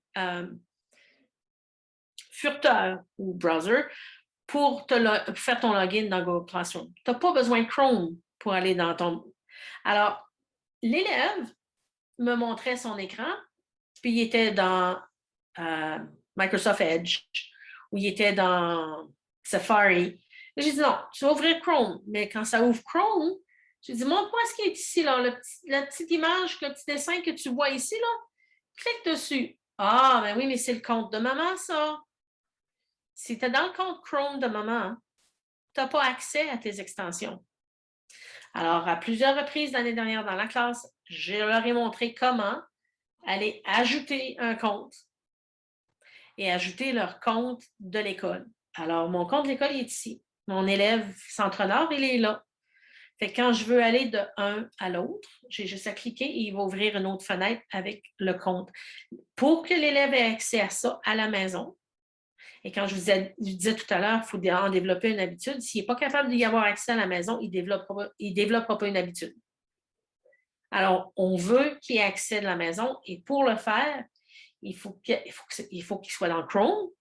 furteur ou browser pour faire ton login dans Google Classroom. Tu n'as pas besoin de Chrome pour aller dans ton... Alors, l'élève me montrait son écran, puis il était dans Microsoft Edge, ou il était dans Safari. J'ai dit non, tu vas ouvrir Chrome. Mais quand ça ouvre Chrome, j'ai dit, montre-moi ce qui est ici, là, la petite image, le petit dessin que tu vois ici, là. Clique dessus. Ah, ben oui, mais c'est le compte de maman, ça. Si tu es dans le compte Chrome de maman, tu n'as pas accès à tes extensions. Alors, à plusieurs reprises l'année dernière dans la classe, je leur ai montré comment aller ajouter un compte et ajouter leur compte de l'école. Alors, mon compte de l'école est ici. Mon élève Centre-Nord, il est là. Fait que quand je veux aller de un à l'autre, j'ai juste à cliquer et il va ouvrir une autre fenêtre avec le compte. Pour que l'élève ait accès à ça à la maison, et quand je vous disais tout à l'heure, il faut en développer une habitude. S'il n'est pas capable d'y avoir accès à la maison, il ne développera pas une habitude. Alors, on veut qu'il ait accès de la maison et pour le faire, il faut qu'il soit dans Chrome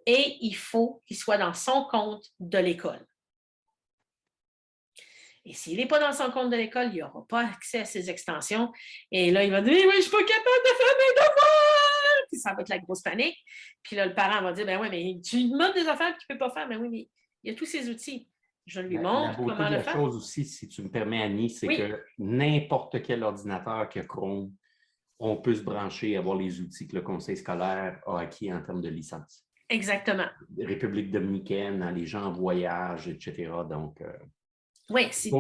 et il faut qu'il soit dans son compte de l'école. Et s'il n'est pas dans son compte de l'école, il n'aura pas accès à ses extensions. Et là, il va dire, oui, je ne suis pas capable de faire mes devoirs. Puis ça va être la grosse panique. Puis là, le parent va dire, ben oui, mais tu lui demandes des affaires qu'il ne peut pas faire. Ben oui, mais il y a tous ces outils. Je lui montre beauté comment de le la faire. chose aussi, si tu me permets, Annie, c'est Oui. que n'importe quel ordinateur que Chrome, on peut se brancher et avoir les outils que le conseil scolaire a acquis en termes de licence. Exactement. République dominicaine, les gens en voyage, etc. Donc, oui, si tu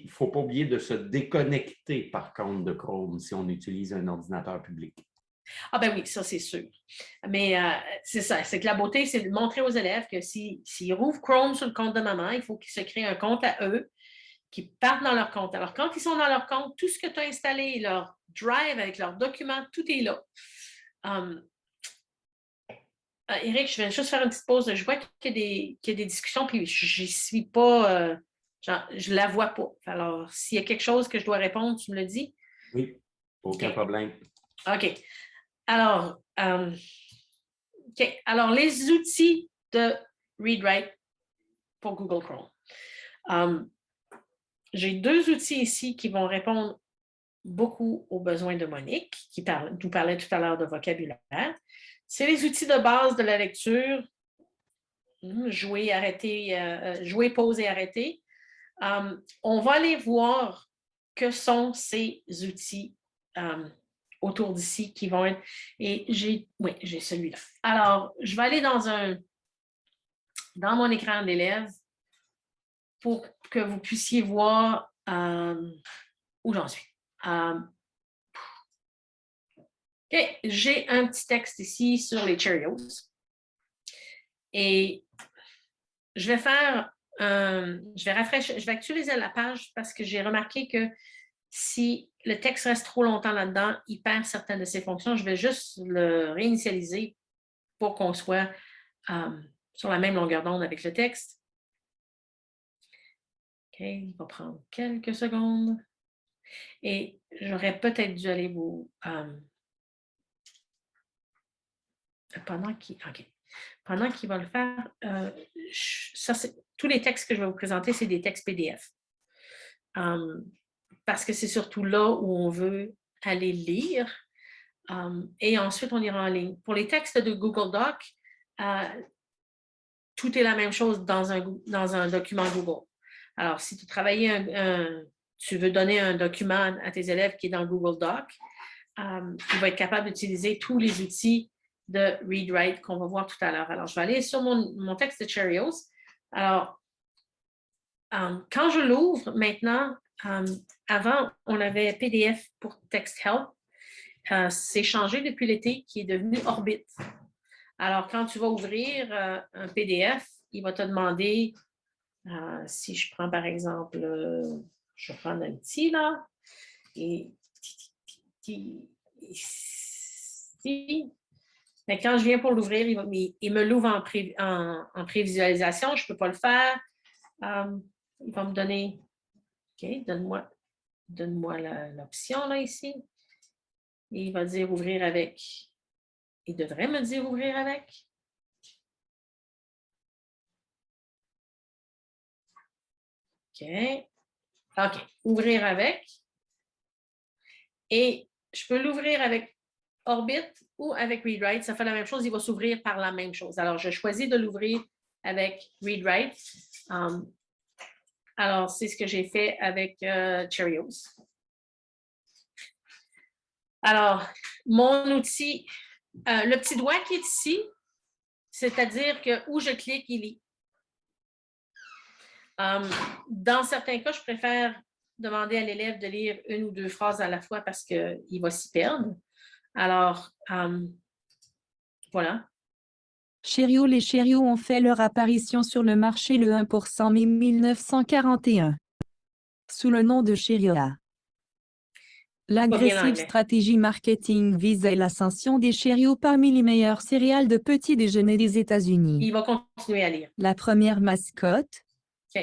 faut pas oublier de se déconnecter, par contre, de Chrome si on utilise un ordinateur public. Ah ben oui, ça c'est sûr. Mais c'est ça, c'est que la beauté, c'est de montrer aux élèves que s'ils rouvrent Chrome sur le compte de maman, il faut qu'ils se créent un compte à eux, qu'ils partent dans leur compte. Alors, quand ils sont dans leur compte, tout ce que tu as installé, leur drive avec leurs documents, tout est là. Éric, je vais juste faire une petite pause. Je vois qu'il y a des discussions, puis je n'y suis pas, je ne la vois pas. Alors, s'il y a quelque chose que je dois répondre, tu me le dis? Oui, aucun problème. OK. Alors, Alors, les outils de ReadWrite pour Google Chrome. J'ai deux outils ici qui vont répondre beaucoup aux besoins de Monique, qui nous parlait tout à l'heure de vocabulaire. C'est les outils de base de la lecture, jouer, arrêter, jouer, pause et arrêter. On va aller voir que sont ces outils autour d'ici qui vont être... Et j'ai celui-là. Alors, je vais aller dans mon écran d'élève pour que vous puissiez voir où j'en suis. OK, j'ai un petit texte ici sur les Cheerios. Et je vais faire, je vais actualiser la page parce que j'ai remarqué que si le texte reste trop longtemps là-dedans, il perd certaines de ses fonctions. Je vais juste le réinitialiser pour qu'on soit sur la même longueur d'onde avec le texte. OK, il va prendre quelques secondes. Et j'aurais peut-être dû aller vous... pendant qu'il va le faire, tous les textes que je vais vous présenter, c'est des textes PDF. Parce que c'est surtout là où on veut aller lire. Et ensuite, on ira en ligne. Pour les textes de Google Doc, tout est la même chose dans un document Google. Alors, si tu tu veux donner un document à tes élèves qui est dans Google Doc, il va être capable d'utiliser tous les outils de ReadWrite qu'on va voir tout à l'heure. Alors, je vais aller sur mon texte de Cheerios. Alors, quand je l'ouvre maintenant, avant, on avait PDF pour Text Help. C'est changé depuis l'été, qui est devenu Orbit. Alors, quand tu vas ouvrir un PDF, il va te demander, si je prends par exemple, je vais prendre un petit là, et ici. Mais quand je viens pour l'ouvrir, il me l'ouvre en prévisualisation. Je ne peux pas le faire. Il va me donner... OK, donne-moi l'option là ici. Et il va dire ouvrir avec. Il devrait me dire ouvrir avec. OK. OK, ouvrir avec. Et je peux l'ouvrir avec Orbit ou avec ReadWrite. Ça fait la même chose, il va s'ouvrir par la même chose. Alors, je choisis de l'ouvrir avec ReadWrite. Alors, c'est ce que j'ai fait avec Cheerios. Alors, mon outil, le petit doigt qui est ici, c'est-à-dire que où je clique, il lit. Dans certains cas, je préfère demander à l'élève de lire une ou deux phrases à la fois parce qu'il va s'y perdre. Alors, voilà. Cheerios. Les Cheerios ont fait leur apparition sur le marché le 1% mai 1941. Sous le nom de Cheerios. L'agressive l'anglais. stratégie marketing visait l'ascension des Cheerios parmi les meilleures céréales de petit déjeuner des États-Unis. Il va continuer à lire. La première mascotte, OK.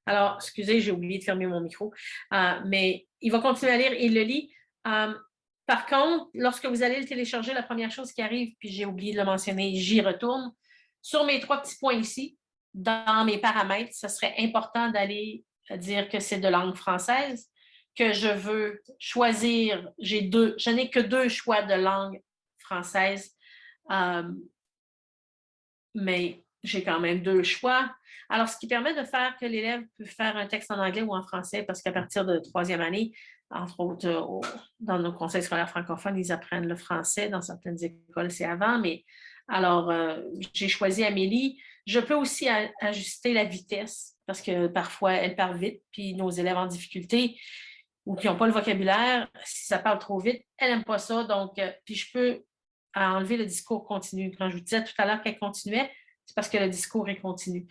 Alors, excusez, j'ai oublié de fermer mon micro, mais il va continuer à lire et il le lit. Par contre, lorsque vous allez le télécharger, la première chose qui arrive, puis j'ai oublié de le mentionner, j'y retourne. Sur mes 3 petits points ici, dans mes paramètres, ce serait important d'aller dire que c'est de langue française, que je veux choisir, je n'ai que 2 choix de langue française, mais j'ai quand même 2 choix. Alors, ce qui permet de faire que l'élève peut faire un texte en anglais ou en français, parce qu'à partir de 3e année, entre autres, dans nos conseils scolaires francophones, ils apprennent le français. Dans certaines écoles, c'est avant. Mais alors, j'ai choisi Amélie. Je peux aussi ajuster la vitesse, parce que parfois, elle parle vite, puis nos élèves en difficulté ou qui n'ont pas le vocabulaire, si ça parle trop vite, elle n'aime pas ça. Donc, puis je peux enlever le discours continu. Quand je vous disais tout à l'heure qu'elle continuait, c'est parce que le discours est continu.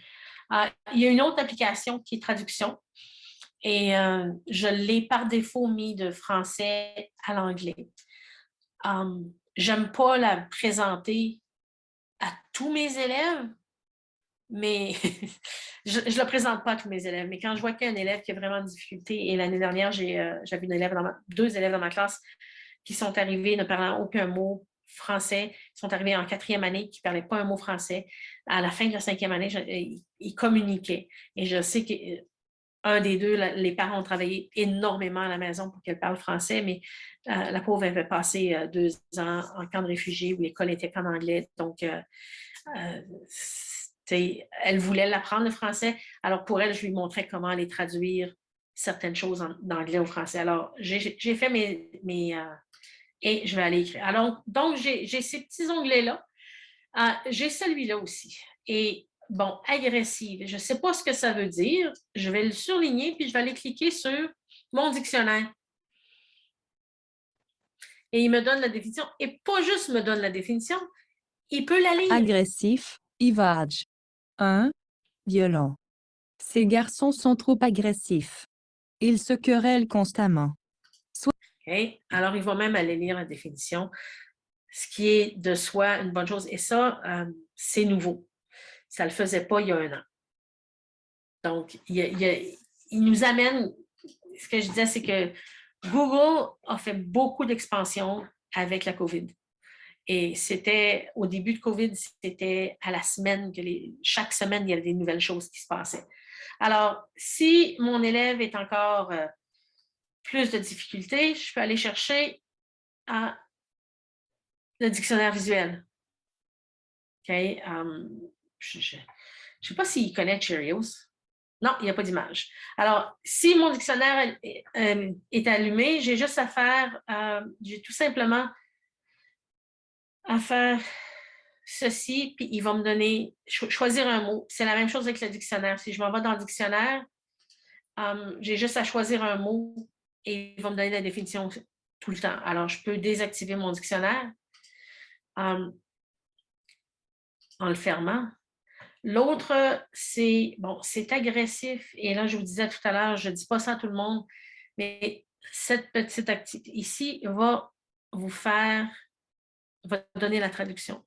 Il y a une autre application qui est traduction et je l'ai par défaut mis de français à l'anglais. J'aime pas la présenter à tous mes élèves, mais je ne le présente pas à tous mes élèves. Mais quand je vois qu'il y a un élève qui a vraiment de difficulté, et l'année dernière, j'avais deux élèves dans ma classe qui sont arrivés ne parlant aucun mot français, ils sont arrivés en 4e année qui ne parlaient pas un mot français. À la fin de la 5e année, ils communiquaient. Et je sais qu'un des deux, les parents ont travaillé énormément à la maison pour qu'elle parle français, mais la pauvre avait passé 2 ans en camp de réfugiés où l'école était qu'en anglais. Donc, elle voulait l'apprendre le français. Alors, pour elle, je lui montrais comment aller traduire certaines choses d'anglais au français. Alors, j'ai fait et je vais aller écrire. Alors, donc, j'ai ces petits onglets-là. J'ai celui-là aussi. Et bon, agressive, je ne sais pas ce que ça veut dire. Je vais le surligner, puis je vais aller cliquer sur mon dictionnaire. Et il me donne la définition. Et pas juste me donne la définition, il peut la lire. agressif, Ivage. 1. Violent. Ces garçons sont trop agressifs. Ils se querellent constamment. Okay. Alors, il va même aller lire la définition, ce qui est de soi une bonne chose. Et ça, c'est nouveau. Ça ne le faisait pas il y a 1 an. Donc, il nous amène, ce que je disais, c'est que Google a fait beaucoup d'expansion avec la COVID. Et c'était, au début de COVID, c'était à la semaine, chaque semaine, il y avait des nouvelles choses qui se passaient. Alors, si mon élève est encore plus de difficultés, je peux aller chercher le dictionnaire visuel. OK? Je ne sais pas s'il connaît Cheerios. Non, il n'y a pas d'image. Alors, si mon dictionnaire est allumé, j'ai juste à faire, j'ai tout simplement à faire ceci, puis il va me donner, choisir un mot. C'est la même chose avec le dictionnaire. Si je m'en vais dans le dictionnaire, j'ai juste à choisir un mot et il va me donner la définition tout le temps. Alors, je peux désactiver mon dictionnaire en le fermant. L'autre, c'est agressif. Et là, je vous disais tout à l'heure, je ne dis pas ça à tout le monde, mais cette petite activité ici va donner la traduction.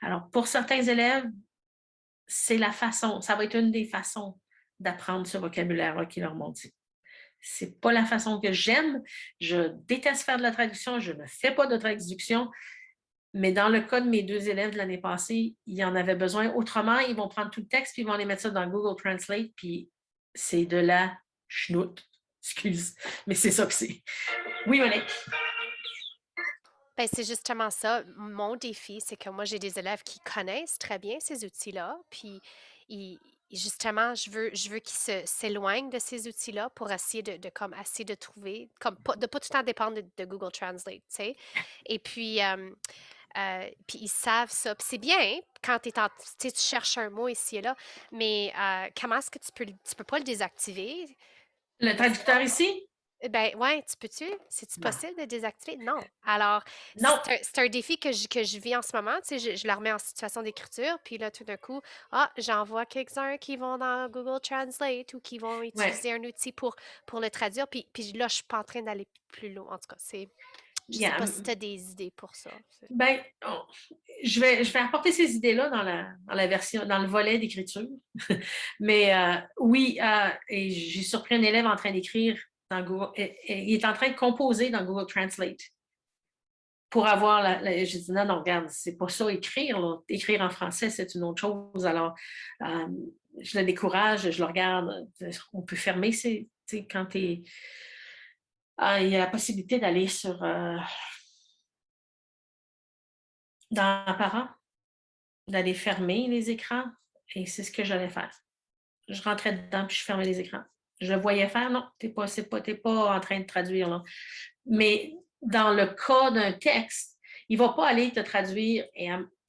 Alors, pour certains élèves, c'est la façon, ça va être une des façons d'apprendre ce vocabulaire-là qui leur m'ont dit. Ce n'est pas la façon que j'aime. Je déteste faire de la traduction. Je ne fais pas de traduction. Mais dans le cas de mes 2 élèves de l'année passée, il y en avait besoin. Autrement, ils vont prendre tout le texte puis ils vont aller mettre ça dans Google Translate, puis c'est de la chenoute. Excuse, mais c'est ça que c'est. Oui, Monique? Ben, c'est justement ça. Mon défi, c'est que moi, j'ai des élèves qui connaissent très bien ces outils-là, puis ils justement, je veux qu'ils s'éloignent de ces outils-là pour essayer comme essayer de trouver, comme de pas tout le temps dépendre de Google Translate, tu sais. Et puis ils savent ça. Puis c'est bien hein, quand tu sais, tu cherches un mot ici et là, mais comment est-ce que tu peux pas le désactiver? Le traducteur ici? Ben ouais, tu peux-tu? C'est-tu Non. possible de désactiver? Non. Alors, Non. c'est un défi que je vis en ce moment. Tu sais, je la remets en situation d'écriture, puis là, tout d'un coup, j'en vois quelques-uns qui vont dans Google Translate ou qui vont Ouais. utiliser un outil pour le traduire, puis là, je suis pas en train d'aller plus loin. En tout cas, je sais Yeah. pas si tu as des idées pour ça. Ben, je vais apporter ces idées-là dans la version, dans le volet d'écriture. Mais oui, et j'ai surpris un élève en train d'écrire dans Google. Il est en train de composer dans Google Translate pour avoir je dis non, regarde, c'est pas ça écrire. Là. Écrire en français, c'est une autre chose. Alors, je le décourage, je le regarde. On peut fermer, quand il y a la possibilité d'aller dans Apparent, d'aller fermer les écrans. Et c'est ce que j'allais faire. Je rentrais dedans puis je fermais les écrans. Je le voyais faire, non, t'es pas en train de traduire. Là. Mais dans le cas d'un texte, il ne va pas aller te traduire.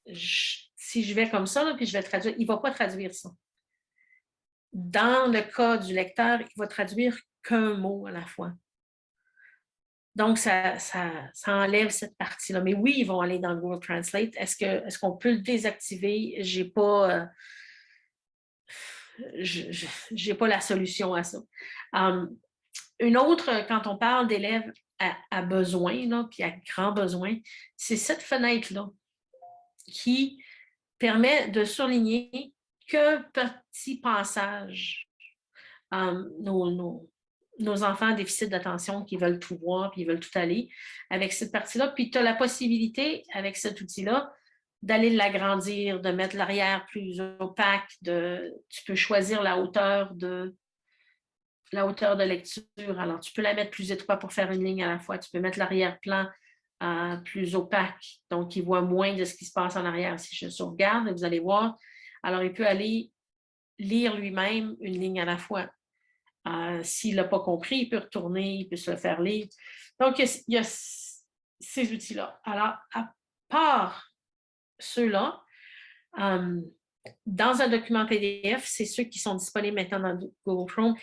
Si je vais comme ça, là, puis je vais traduire, il ne va pas traduire ça. Dans le cas du lecteur, il va traduire qu'un mot à la fois. Donc, ça enlève cette partie-là. Mais oui, ils vont aller dans Google Translate. Est-ce qu'on peut le désactiver? J'ai pas la solution à ça. Une autre, quand on parle d'élèves à besoin, là, puis à grand besoin, c'est cette fenêtre-là qui permet de souligner que petit passage. Nos enfants à déficit d'attention qui veulent tout voir, puis ils veulent tout aller, avec cette partie-là. Puis tu as la possibilité, avec cet outil-là, d'aller l'agrandir, de mettre l'arrière plus opaque, tu peux choisir la hauteur de lecture. Alors, tu peux la mettre plus étroite pour faire une ligne à la fois. Tu peux mettre l'arrière-plan plus opaque, donc il voit moins de ce qui se passe en arrière. Si je sauvegarde, vous allez voir, alors il peut aller lire lui-même une ligne à la fois. S'il n'a pas compris, il peut retourner, il peut se le faire lire. Donc, il y a ces outils-là. Alors, à part ceux-là, dans un document PDF, c'est ceux qui sont disponibles maintenant dans Google Chrome.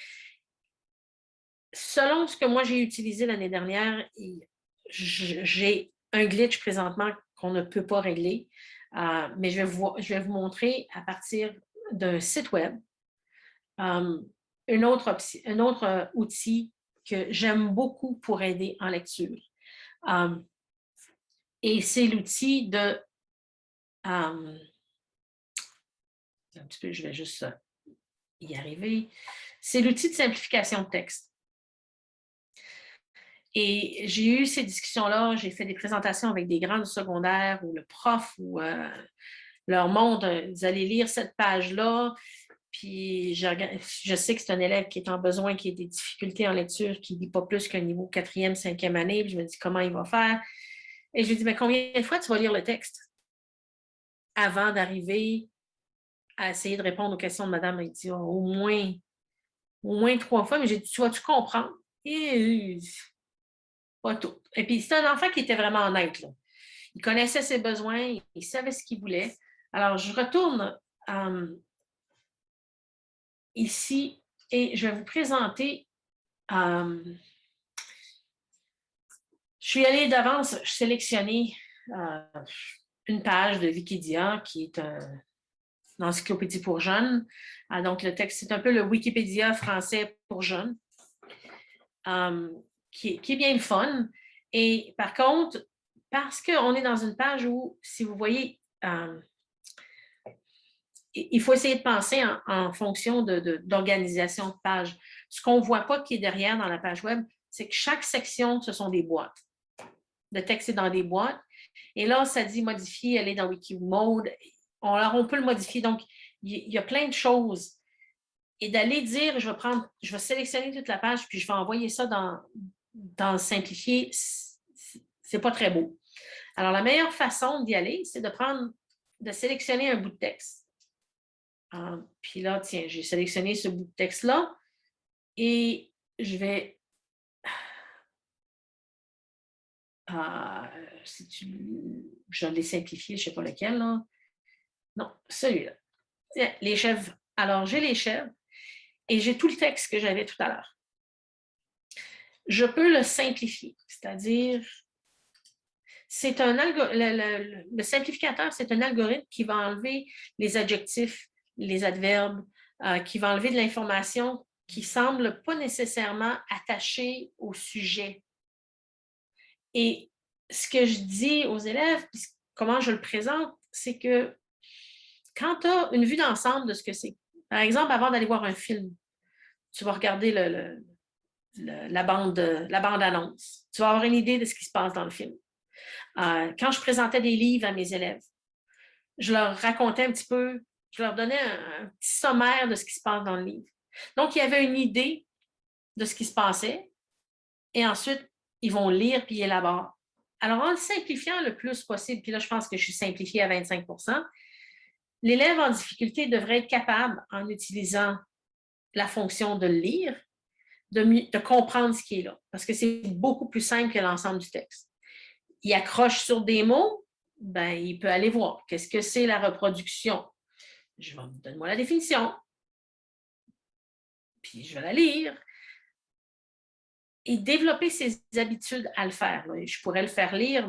Selon ce que moi j'ai utilisé l'année dernière, j'ai un glitch présentement qu'on ne peut pas régler, mais je vais vous montrer à partir d'un site web un autre outil que j'aime beaucoup pour aider en lecture. Et c'est l'outil de... un petit peu, je vais juste y arriver. C'est l'outil de simplification de texte. Et j'ai eu ces discussions-là, j'ai fait des présentations avec des grands du secondaire où le prof ou leur montre, vous allez lire cette page-là, puis je sais que c'est un élève qui est en besoin, qui a des difficultés en lecture, qui ne lit pas plus qu'un niveau 4e, 5e année, puis je me dis comment il va faire. Et je lui dis, mais combien de fois tu vas lire le texte avant d'arriver à essayer de répondre aux questions de madame? Il dit, au moins 3 fois, mais j'ai dit, tu vas-tu comprendre? Et pas tout. Et puis, c'est un enfant qui était vraiment honnête. Là. Il connaissait ses besoins, il savait ce qu'il voulait. Alors, je retourne ici et je vais vous présenter. Je suis allée d'avance, je sélectionnais une page de Wikidea qui est une encyclopédie pour jeunes. Donc, le texte, c'est un peu le Wikipédia français pour jeunes, qui est bien le fun. Et par contre, parce qu'on est dans une page où, si vous voyez, il faut essayer de penser en fonction d'organisation de page. Ce qu'on ne voit pas qui est derrière dans la page web, c'est que chaque section, ce sont des boîtes. Le texte est dans des boîtes. Et là, ça dit modifier, aller dans Wikimode. Alors, on peut le modifier. Donc, il y a plein de choses. Et d'aller dire, je vais sélectionner toute la page, puis je vais envoyer ça dans le simplifié, c'est pas très beau. Alors, la meilleure façon d'y aller, c'est de sélectionner un bout de texte. Puis là, tiens, j'ai sélectionné ce bout de texte-là et je vais... je l'ai simplifié, je ne sais pas lequel, là. Non, celui-là. Tiens, les chèvres. Alors, j'ai les chèvres et j'ai tout le texte que j'avais tout à l'heure. Je peux le simplifier, c'est-à-dire, le simplificateur, c'est un algorithme qui va enlever les adjectifs, les adverbes, qui va enlever de l'information qui ne semble pas nécessairement attachée au sujet. Et ce que je dis aux élèves, puis comment je le présente, c'est que quand tu as une vue d'ensemble de ce que c'est, par exemple, avant d'aller voir un film, tu vas regarder la bande-annonce. Tu vas avoir une idée de ce qui se passe dans le film. Quand je présentais des livres à mes élèves, je leur racontais un petit peu, je leur donnais un petit sommaire de ce qui se passe dans le livre. Donc, il y avait une idée de ce qui se passait et ensuite, ils vont lire puis élaborer. Alors, en le simplifiant le plus possible, puis là, je pense que je suis simplifiée à 25 %, l'élève en difficulté devrait être capable, en utilisant la fonction de lire, de comprendre ce qui est là, parce que c'est beaucoup plus simple que l'ensemble du texte. Il accroche sur des mots, ben, il peut aller voir. Qu'est-ce que c'est la reproduction? Donne-moi la définition. Puis je vais la lire. Et développer ses habitudes à le faire. Là. Je pourrais le faire lire,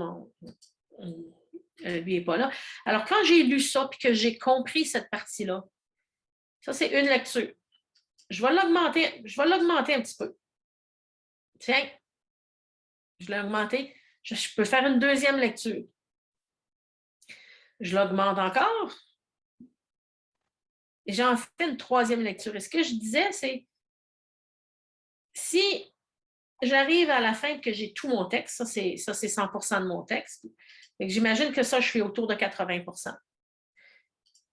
lui n'est pas là. Alors, quand j'ai lu ça et que j'ai compris cette partie-là, ça, c'est une lecture. Je vais l'augmenter un petit peu. Tiens, je l'ai augmenté. Je peux faire une deuxième lecture. Je l'augmente encore. Et j'en fais une troisième lecture. Et ce que je disais, c'est si j'arrive à la fin que j'ai tout mon texte, ça c'est 100 % de mon texte. J'imagine que ça, je suis autour de 80 %.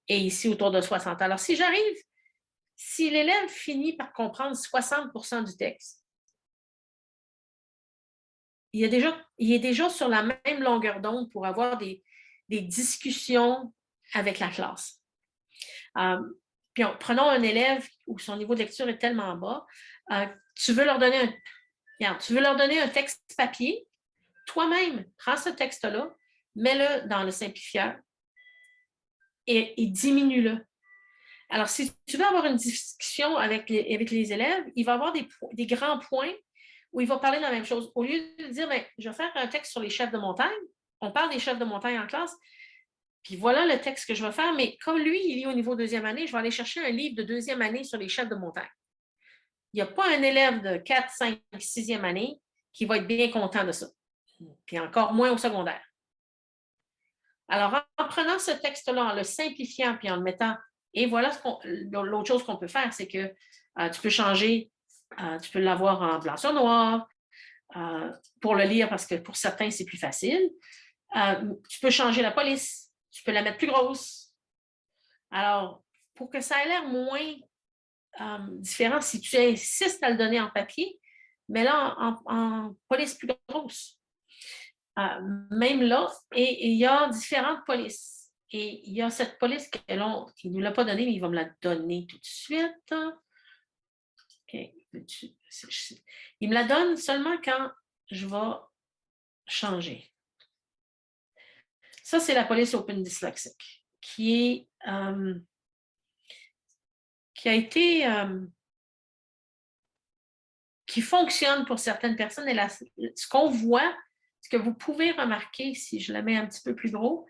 Et ici, autour de 60 %. Alors, si l'élève finit par comprendre 60 % du texte, il est déjà sur la même longueur d'onde pour avoir des discussions avec la classe. Puis prenons un élève où son niveau de lecture est tellement bas, tu veux leur donner un texte papier, toi-même, prends ce texte-là, mets-le dans le simplifieur et diminue-le. Alors, si tu veux avoir une discussion avec les élèves, il va avoir des grands points où il va parler de la même chose. Au lieu de dire, bien, je vais faire un texte sur les chefs de montagne, on parle des chefs de montagne en classe, puis voilà le texte que je vais faire, mais comme lui, il est au niveau deuxième année, je vais aller chercher un livre de deuxième année sur les chefs de montagne. Il n'y a pas un élève de 4, 5, 6e année qui va être bien content de ça, puis encore moins au secondaire. Alors, en prenant ce texte-là, en le simplifiant, puis en le mettant, et voilà l'autre chose qu'on peut faire, c'est que tu peux changer, tu peux l'avoir en blanc sur noir, pour le lire, parce que pour certains, c'est plus facile. Tu peux changer la police, tu peux la mettre plus grosse. Alors, pour que ça ait l'air moins différent, si tu insistes à le donner en papier, mais là, en police plus grosse. Même là, et il y a différentes polices. Et il y a cette police qu'il ne nous l'a pas donnée, mais il va me la donner tout de suite. Okay. Il me la donne seulement quand je vais changer. Ça, c'est la police Open Dyslexic, qui a été... qui fonctionne pour certaines personnes. Et ce qu'on voit, ce que vous pouvez remarquer, si je la mets un petit peu plus gros,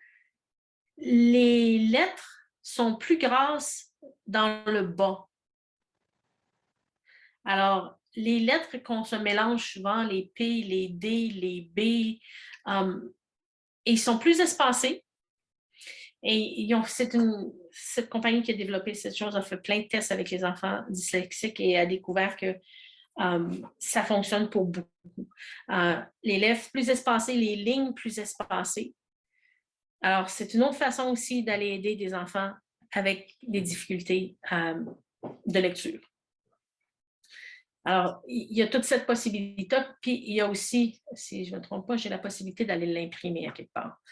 les lettres sont plus grasses dans le bas. Alors, les lettres qu'on se mélange souvent, les P, les D, les B, ils sont plus espacés. Et cette compagnie qui a développé cette chose a fait plein de tests avec les enfants dyslexiques et a découvert que ça fonctionne pour beaucoup. Les lèvres plus espacées, les lignes plus espacées. Alors, c'est une autre façon aussi d'aller aider des enfants avec des difficultés de lecture. Alors, il y a toute cette possibilité, puis il y a aussi, si je ne me trompe pas, j'ai la possibilité d'aller l'imprimer à quelque part.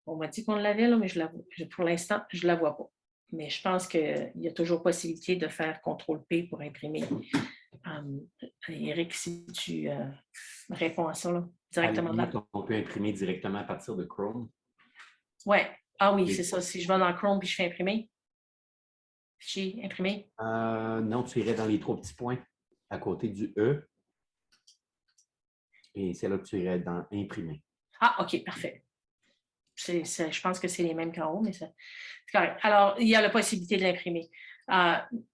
On m'a dit qu'on l'avait, là, mais pour l'instant, je ne la vois pas. Mais je pense qu'il y a toujours possibilité de faire CTRL-P pour imprimer. Eric, si tu réponds à ça là, À la directement limite, là. on peut imprimer directement à partir de Chrome. Oui. Ah oui, Et- c'est ça. Si je vais dans Chrome et je fais imprimer, fichier, imprimer. Non, tu irais dans les 3 petits points à côté du E. Et c'est là que tu irais dans Imprimer. Ah, OK, parfait. Je pense que c'est les mêmes qu'en haut, mais c'est correct. Alors, il y a la possibilité de l'imprimer.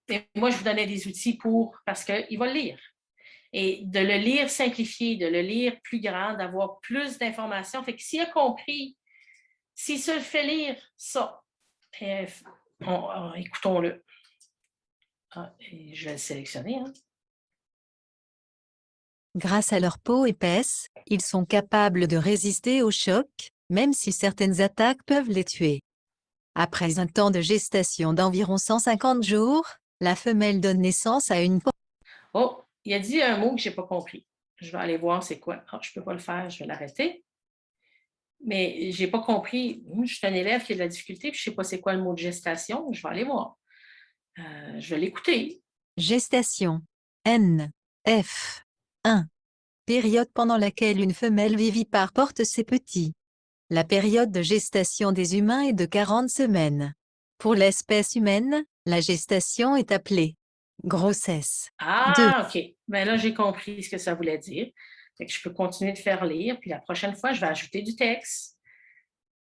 Et moi, je vous donnais des outils parce qu'il va le lire. Et de le lire simplifié, de le lire plus grand, d'avoir plus d'informations. Fait que s'il a compris, s'il se le fait lire, ça, écoutons-le. Et je vais le sélectionner. Hein. Grâce à leur peau épaisse, ils sont capables de résister au choc, même si certaines attaques peuvent les tuer. Après un temps de gestation d'environ 150 jours, la femelle donne naissance à une... Oh, il a dit un mot que je n'ai pas compris. Je vais aller voir c'est quoi. Je ne peux pas le faire, je vais l'arrêter. Mais je n'ai pas compris. Je suis un élève qui a de la difficulté, puis je ne sais pas c'est quoi le mot de gestation. Je vais aller voir. Je vais l'écouter. Gestation. N. F. 1. Période pendant laquelle une femelle vivipare porte ses petits. La période de gestation des humains est de 40 semaines. Pour l'espèce humaine, la gestation est appelée grossesse. 2. Ah, OK. Bien là, j'ai compris ce que ça voulait dire. Fait que je peux continuer de faire lire, puis la prochaine fois, je vais ajouter du texte.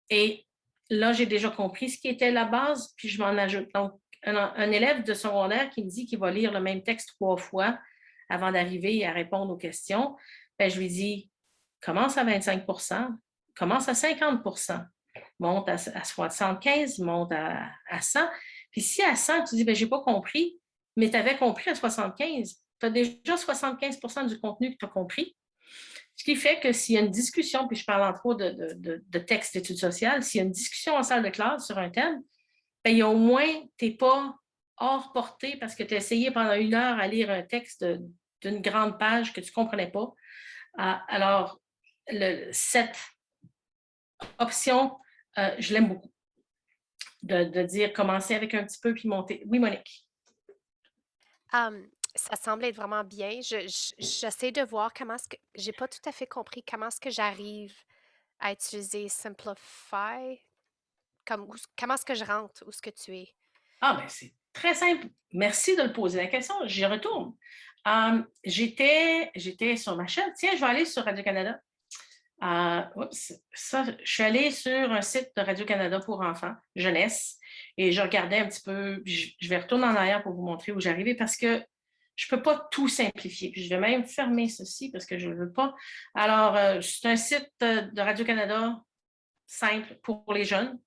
Et là, j'ai déjà compris ce qui était la base, puis je m'en ajoute. Donc, un élève de secondaire qui me dit qu'il va lire le même texte 3 fois avant d'arriver à répondre aux questions, bien, je lui dis, commence à 25 commence à 50 monte à 75, monte à 100. Puis si à 100, tu dis, bien, je n'ai pas compris, mais tu avais compris à 75, tu as déjà 75 du contenu que tu as compris. Ce qui fait que s'il y a une discussion, puis je parle entre autres de texte d'études sociales, s'il y a une discussion en salle de classe sur un thème, bien, au moins, tu n'es pas hors portée parce que tu as essayé pendant 1 heure à lire un texte d'une grande page que tu ne comprenais pas. Alors, cette option, je l'aime beaucoup. De dire commencer avec un petit peu puis monter. Oui, Monique. Ça semble être vraiment bien. J'essaie de voir comment est-ce que... J'ai pas tout à fait compris comment est-ce que j'arrive à utiliser Simplify. Comment est-ce que je rentre? Où est-ce que tu es? Ah, bien, c'est très simple. Merci de le poser la question. J'y retourne. J'étais sur ma chaîne. Tiens, je vais aller sur Radio-Canada. Je suis allée sur un site de Radio-Canada pour enfants, jeunesse, et je regardais un petit peu. Je vais retourner en arrière pour vous montrer où j'arrivais parce que je ne peux pas tout simplifier. Puis je vais même fermer ceci parce que je ne veux pas. Alors, c'est un site de Radio-Canada simple pour les jeunes.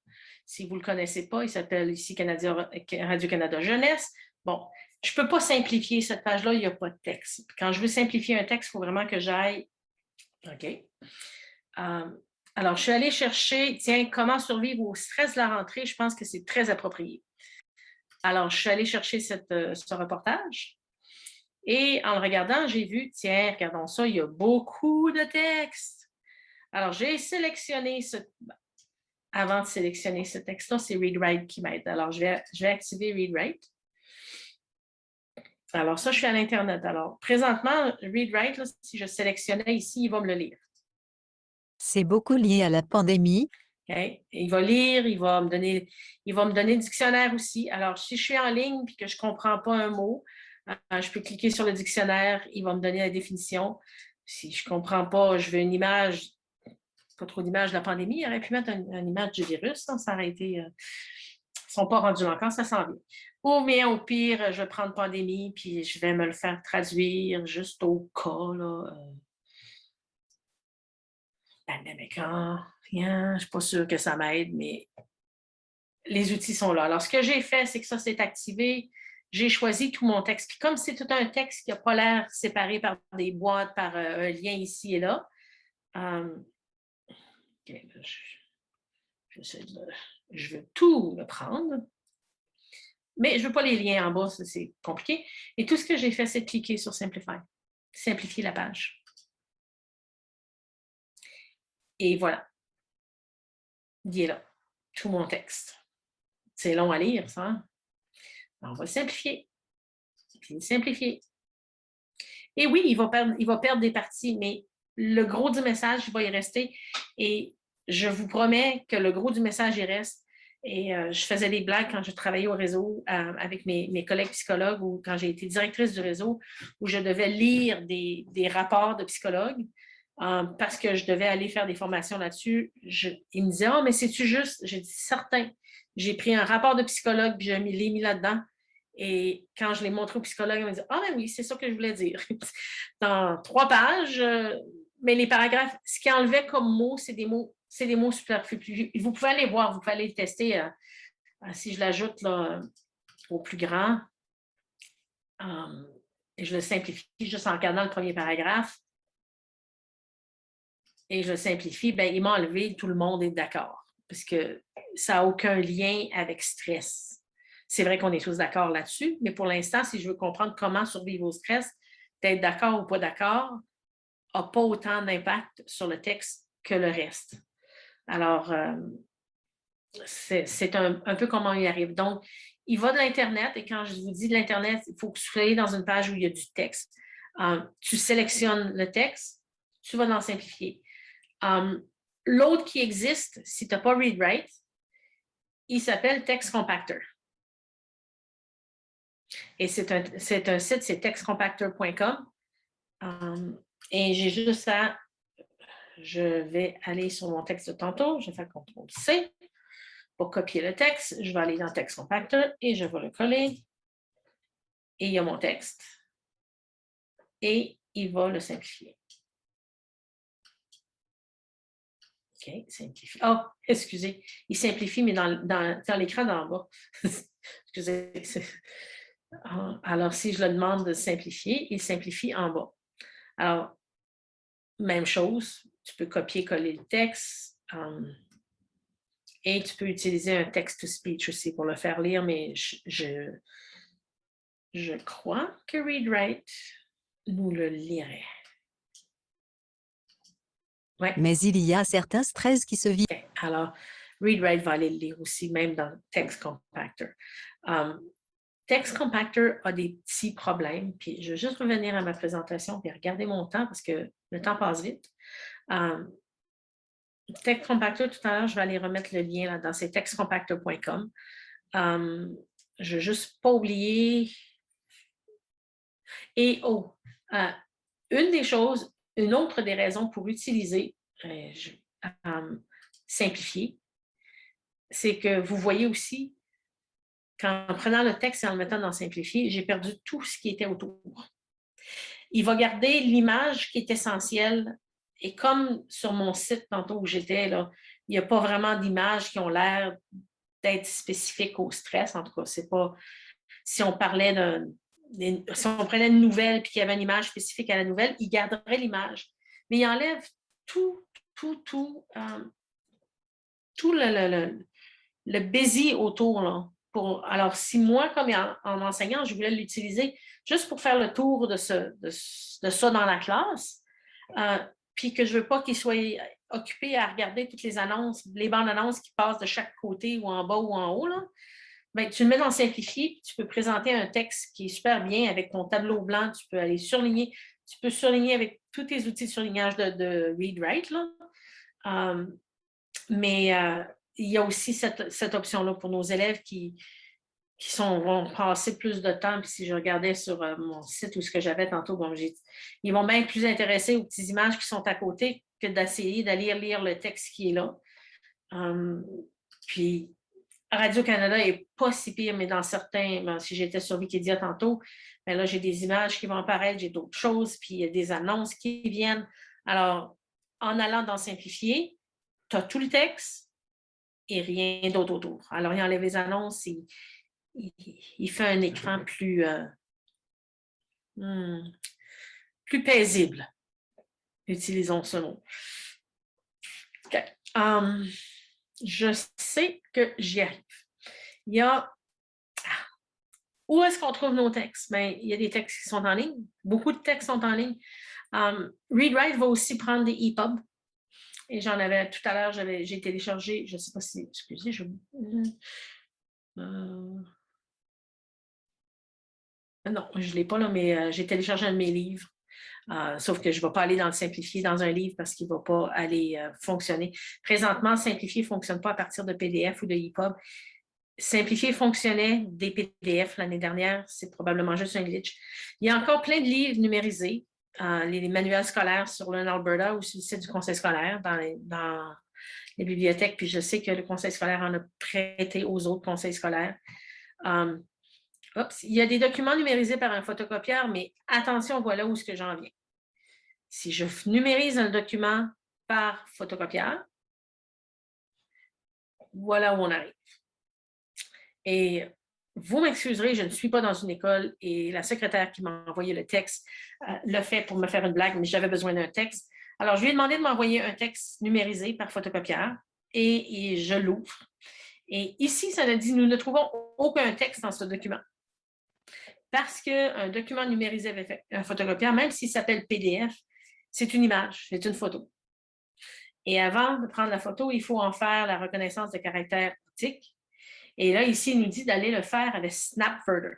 Si vous ne le connaissez pas, il s'appelle ici Radio-Canada Jeunesse. Bon, je ne peux pas simplifier cette page-là, il n'y a pas de texte. Quand je veux simplifier un texte, il faut vraiment que j'aille. OK. Alors, je suis allée chercher, tiens, comment survivre au stress de la rentrée. Je pense que c'est très approprié. Alors, je suis allée chercher ce reportage. Et en le regardant, j'ai vu, tiens, regardons ça, il y a beaucoup de textes. Alors, j'ai sélectionné avant de sélectionner ce texte-là, c'est ReadWrite qui m'aide. Alors, je vais activer ReadWrite. Alors, ça, je suis à l'Internet. Alors, présentement, ReadWrite, là, si je sélectionnais ici, il va me le lire. C'est beaucoup lié à la pandémie. Okay? Il va lire, il va me donner le dictionnaire aussi. Alors, si je suis en ligne et que je ne comprends pas un mot, je peux cliquer sur le dictionnaire, il va me donner la définition. Si je ne comprends pas, je veux une image, pas trop d'image de la pandémie, il aurait pu mettre une image du virus, hein, ça aurait été... ils ne sont pas rendus encore, ça s'en vient. Ou bien au pire, je vais prendre pandémie, puis je vais me le faire traduire juste au cas, là. Même écran, rien, je ne suis pas sûre que ça m'aide, mais les outils sont là. Alors, ce que j'ai fait, c'est que ça s'est activé. J'ai choisi tout mon texte. Puis comme c'est tout un texte qui n'a pas l'air séparé par des boîtes, par un lien ici et là, okay, je veux tout le prendre. Mais je ne veux pas les liens en bas, c'est compliqué. Et tout ce que j'ai fait, c'est de cliquer sur Simplify. Simplifier la page. Et voilà. il est là, tout mon texte. C'est long à lire, ça. Hein? On va simplifier. Puis simplifier. Et oui, il va perdre des parties, mais le gros du message, il va y rester. Et je vous promets que le gros du message, il reste. Et je faisais des blagues quand je travaillais au réseau avec mes collègues psychologues ou quand j'ai été directrice du réseau, où je devais lire des rapports de psychologues parce que je devais aller faire des formations là-dessus. Ils me disaient « Ah, mais c'est-tu juste? » J'ai dit « Certain. » J'ai pris un rapport de psychologue puis je l'ai mis là-dedans. Et quand je l'ai montré au psychologue, il m'a dit « Ah, ben oui, c'est ça que je voulais dire. » Dans 3 pages, mais les paragraphes, ce qu'il enlevait comme mots, c'est des mots superflus. Vous pouvez aller voir, vous pouvez aller le tester si je l'ajoute au plus grand. Et je le simplifie juste en regardant le premier paragraphe. Et je le simplifie, ben, il m'a enlevé « Tout le monde est d'accord » parce que ça n'a aucun lien avec stress. C'est vrai qu'on est tous d'accord là-dessus, mais pour l'instant, si je veux comprendre comment survivre au stress, d'être d'accord ou pas d'accord n'a pas autant d'impact sur le texte que le reste. Alors, c'est un peu comment il arrive. Donc, il va de l'Internet, et quand je vous dis de l'Internet, il faut que vous soyez dans une page où il y a du texte. Tu sélectionnes le texte, tu vas dans Simplifier. L'autre qui existe, si tu n'as pas ReadWrite, il s'appelle Text Compactor. Et c'est un site, c'est textcompactor.com. Et j'ai juste à... Je vais aller sur mon texte de tantôt. Je vais faire CTRL-C pour copier le texte. Je vais aller dans Text Compactor et je vais le coller. Et il y a mon texte. Et il va le simplifier. OK, simplifie. Oh, excusez, il simplifie, mais dans l'écran d'en bas. Excusez. Alors, si je le demande de simplifier, il simplifie en bas. Alors, même chose, tu peux copier-coller le texte et tu peux utiliser un text-to-speech aussi pour le faire lire, mais je crois que ReadWrite nous le lirait. Ouais. Mais il y a certains stress qui se vivent. Okay. Alors, ReadWrite va aller le lire aussi, même dans Text Compactor. Text Compactor a des petits problèmes, puis je vais juste revenir à ma présentation et regarder mon temps parce que le temps passe vite. Text Compactor, tout à l'heure, je vais aller remettre le lien là, dans c'est textcompactor.com. Je ne vais juste pas oublier. Et une autre des raisons pour utiliser Simplifier, c'est que vous voyez aussi qu'en prenant le texte et en le mettant dans Simplifier, j'ai perdu tout ce qui était autour. Il va garder l'image qui est essentielle. Et comme sur mon site tantôt où j'étais, il n'y a pas vraiment d'images qui ont l'air d'être spécifiques au stress. En tout cas, c'est pas... Si on prenait une nouvelle et qu'il y avait une image spécifique à la nouvelle, il garderait l'image. Mais il enlève tout le busy autour. Là, alors, si moi, comme en enseignant, je voulais l'utiliser juste pour faire le tour de ça dans la classe, puis que je ne veux pas qu'il soit occupé à regarder toutes les annonces, les bandes annonces qui passent de chaque côté ou en bas ou en haut, là, bien, tu le mets dans Simplifier, tu peux présenter un texte qui est super bien avec ton tableau blanc, tu peux aller surligner, tu peux surligner avec tous tes outils de surlignage de ReadWrite, là. Mais il y a aussi cette option-là pour nos élèves qui vont passer plus de temps. Puis si je regardais sur mon site où ce que j'avais tantôt, bon, ils vont bien être plus intéressés aux petites images qui sont à côté que d'essayer d'aller lire le texte qui est là. Puis Radio-Canada n'est pas si pire, mais dans certains, si j'étais sur Wikidata tantôt, bien là, j'ai des images qui vont apparaître, j'ai d'autres choses, puis il y a des annonces qui viennent. Alors, en allant dans Simplifier, tu as tout le texte et rien d'autre autour. Alors, il enlève les annonces, il fait un écran plus paisible. Utilisons ce mot. Okay. Je sais que j'y arrive. Il y a... Où est-ce qu'on trouve nos textes? Bien, il y a des textes qui sont en ligne. Beaucoup de textes sont en ligne. ReadWrite va aussi prendre des EPUB. Et j'en avais tout à l'heure, j'ai téléchargé, je ne sais pas si, excusez, non, je ne l'ai pas là, mais j'ai téléchargé un de mes livres. Sauf que je ne vais pas aller dans le simplifié dans un livre parce qu'il ne va pas aller fonctionner. Présentement, simplifié ne fonctionne pas à partir de PDF ou de EPUB. Simplifié fonctionnait des PDF l'année dernière, c'est probablement juste un glitch. Il y a encore plein de livres numérisés, les manuels scolaires sur Learn Alberta ou sur le site du conseil scolaire dans les bibliothèques, puis je sais que le conseil scolaire en a prêté aux autres conseils scolaires. Il y a des documents numérisés par un photocopieur, mais attention, voilà où est-ce que j'en viens. Si je numérise un document par photocopieur, voilà où on arrive. Et vous m'excuserez, je ne suis pas dans une école et la secrétaire qui m'a envoyé le texte l'a fait pour me faire une blague, mais j'avais besoin d'un texte. Alors, je lui ai demandé de m'envoyer un texte numérisé par photocopieur et je l'ouvre. Et ici, ça nous dit, nous ne trouvons aucun texte dans ce document. Parce qu'un document numérisé avec un photocopieur, même s'il s'appelle PDF, c'est une image, c'est une photo. Et avant de prendre la photo, il faut en faire la reconnaissance de caractère optique. Et là, ici, il nous dit d'aller le faire avec Snapverter.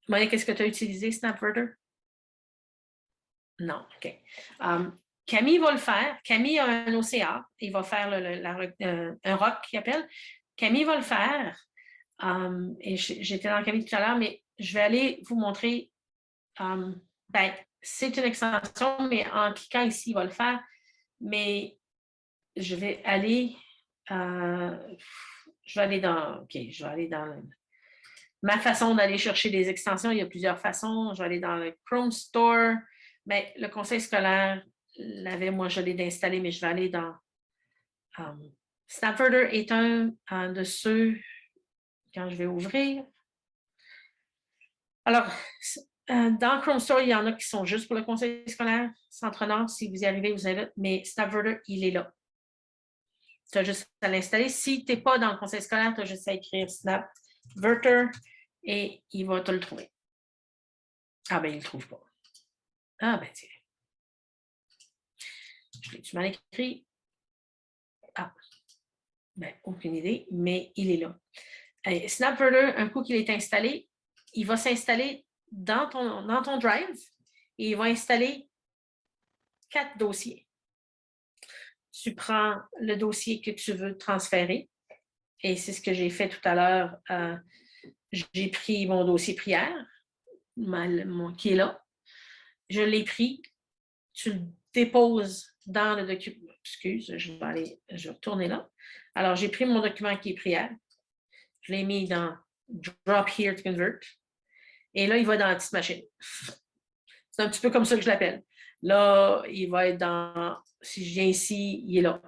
Monique, est-ce que tu as utilisé Snapverter? Non, OK. Camille va le faire. Camille a un OCA. Il va faire un ROC qu'il appelle. Camille va le faire. Et j'étais dans Camille tout à l'heure, mais je vais aller vous montrer. C'est une extension, mais en cliquant ici, il va le faire. Mais je vais aller... je vais aller dans... OK, je vais aller dans ma façon d'aller chercher des extensions. Il y a plusieurs façons. Je vais aller dans le Chrome Store. Mais le conseil scolaire l'avait, moi, je l'ai installé, mais je vais aller dans... Snapverter est un de ceux... Quand je vais ouvrir... Alors, dans Chrome Store, il y en a qui sont juste pour le conseil scolaire. Centre-Nord, si vous y arrivez, vous avez... Mais Snapverter, il est là. Tu as juste à l'installer. Si tu n'es pas dans le conseil scolaire, tu as juste à écrire Snapverter et il va te le trouver. Ah, ben, il ne le trouve pas. Ah, ben, tiens. Je l'ai-tu mal écrit? Ah, ben, aucune idée, mais il est là. Snapverter, un coup qu'il est installé, il va s'installer dans ton Drive et il va installer 4 dossiers. Tu prends le dossier que tu veux transférer et c'est ce que j'ai fait tout à l'heure. J'ai pris mon dossier prière, qui est là. Je l'ai pris. Tu le déposes dans le document. Excuse, je vais retourner là. Alors, j'ai pris mon document qui est prière. Je l'ai mis dans Drop Here to Convert. Et là, il va dans la petite machine. C'est un petit peu comme ça que je l'appelle. Là, il va être dans... Si je viens ici, il est là.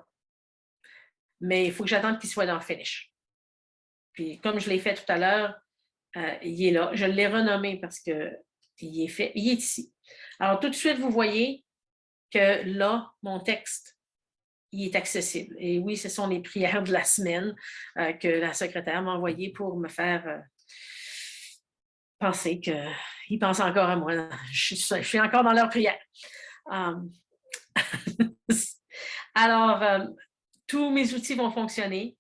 Mais il faut que j'attende qu'il soit dans Finish. Puis, comme je l'ai fait tout à l'heure, il est là. Je l'ai renommé parce qu'il est fait. Il est ici. Alors, tout de suite, vous voyez que là, mon texte, il est accessible. Et oui, ce sont les prières de la semaine que la secrétaire m'a envoyées pour me faire penser qu'ils pensent encore à moi. Je suis encore dans leur prière. Alors, tous mes outils vont fonctionner.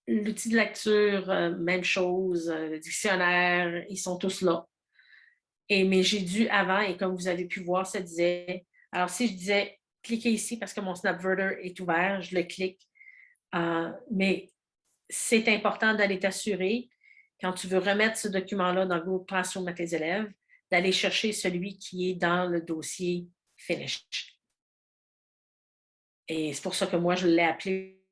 L'outil de lecture, même chose. Le dictionnaire, ils sont tous là. Mais j'ai dû avant, et comme vous avez pu voir, ça disait... Alors, si je disais, cliquez ici parce que mon Snapverter est ouvert, je le clique. Mais c'est important d'aller t'assurer, quand tu veux remettre ce document-là dans Google Classroom à tes élèves, d'aller chercher celui qui est dans le dossier Finish. Et c'est pour ça que moi, je l'ai appelé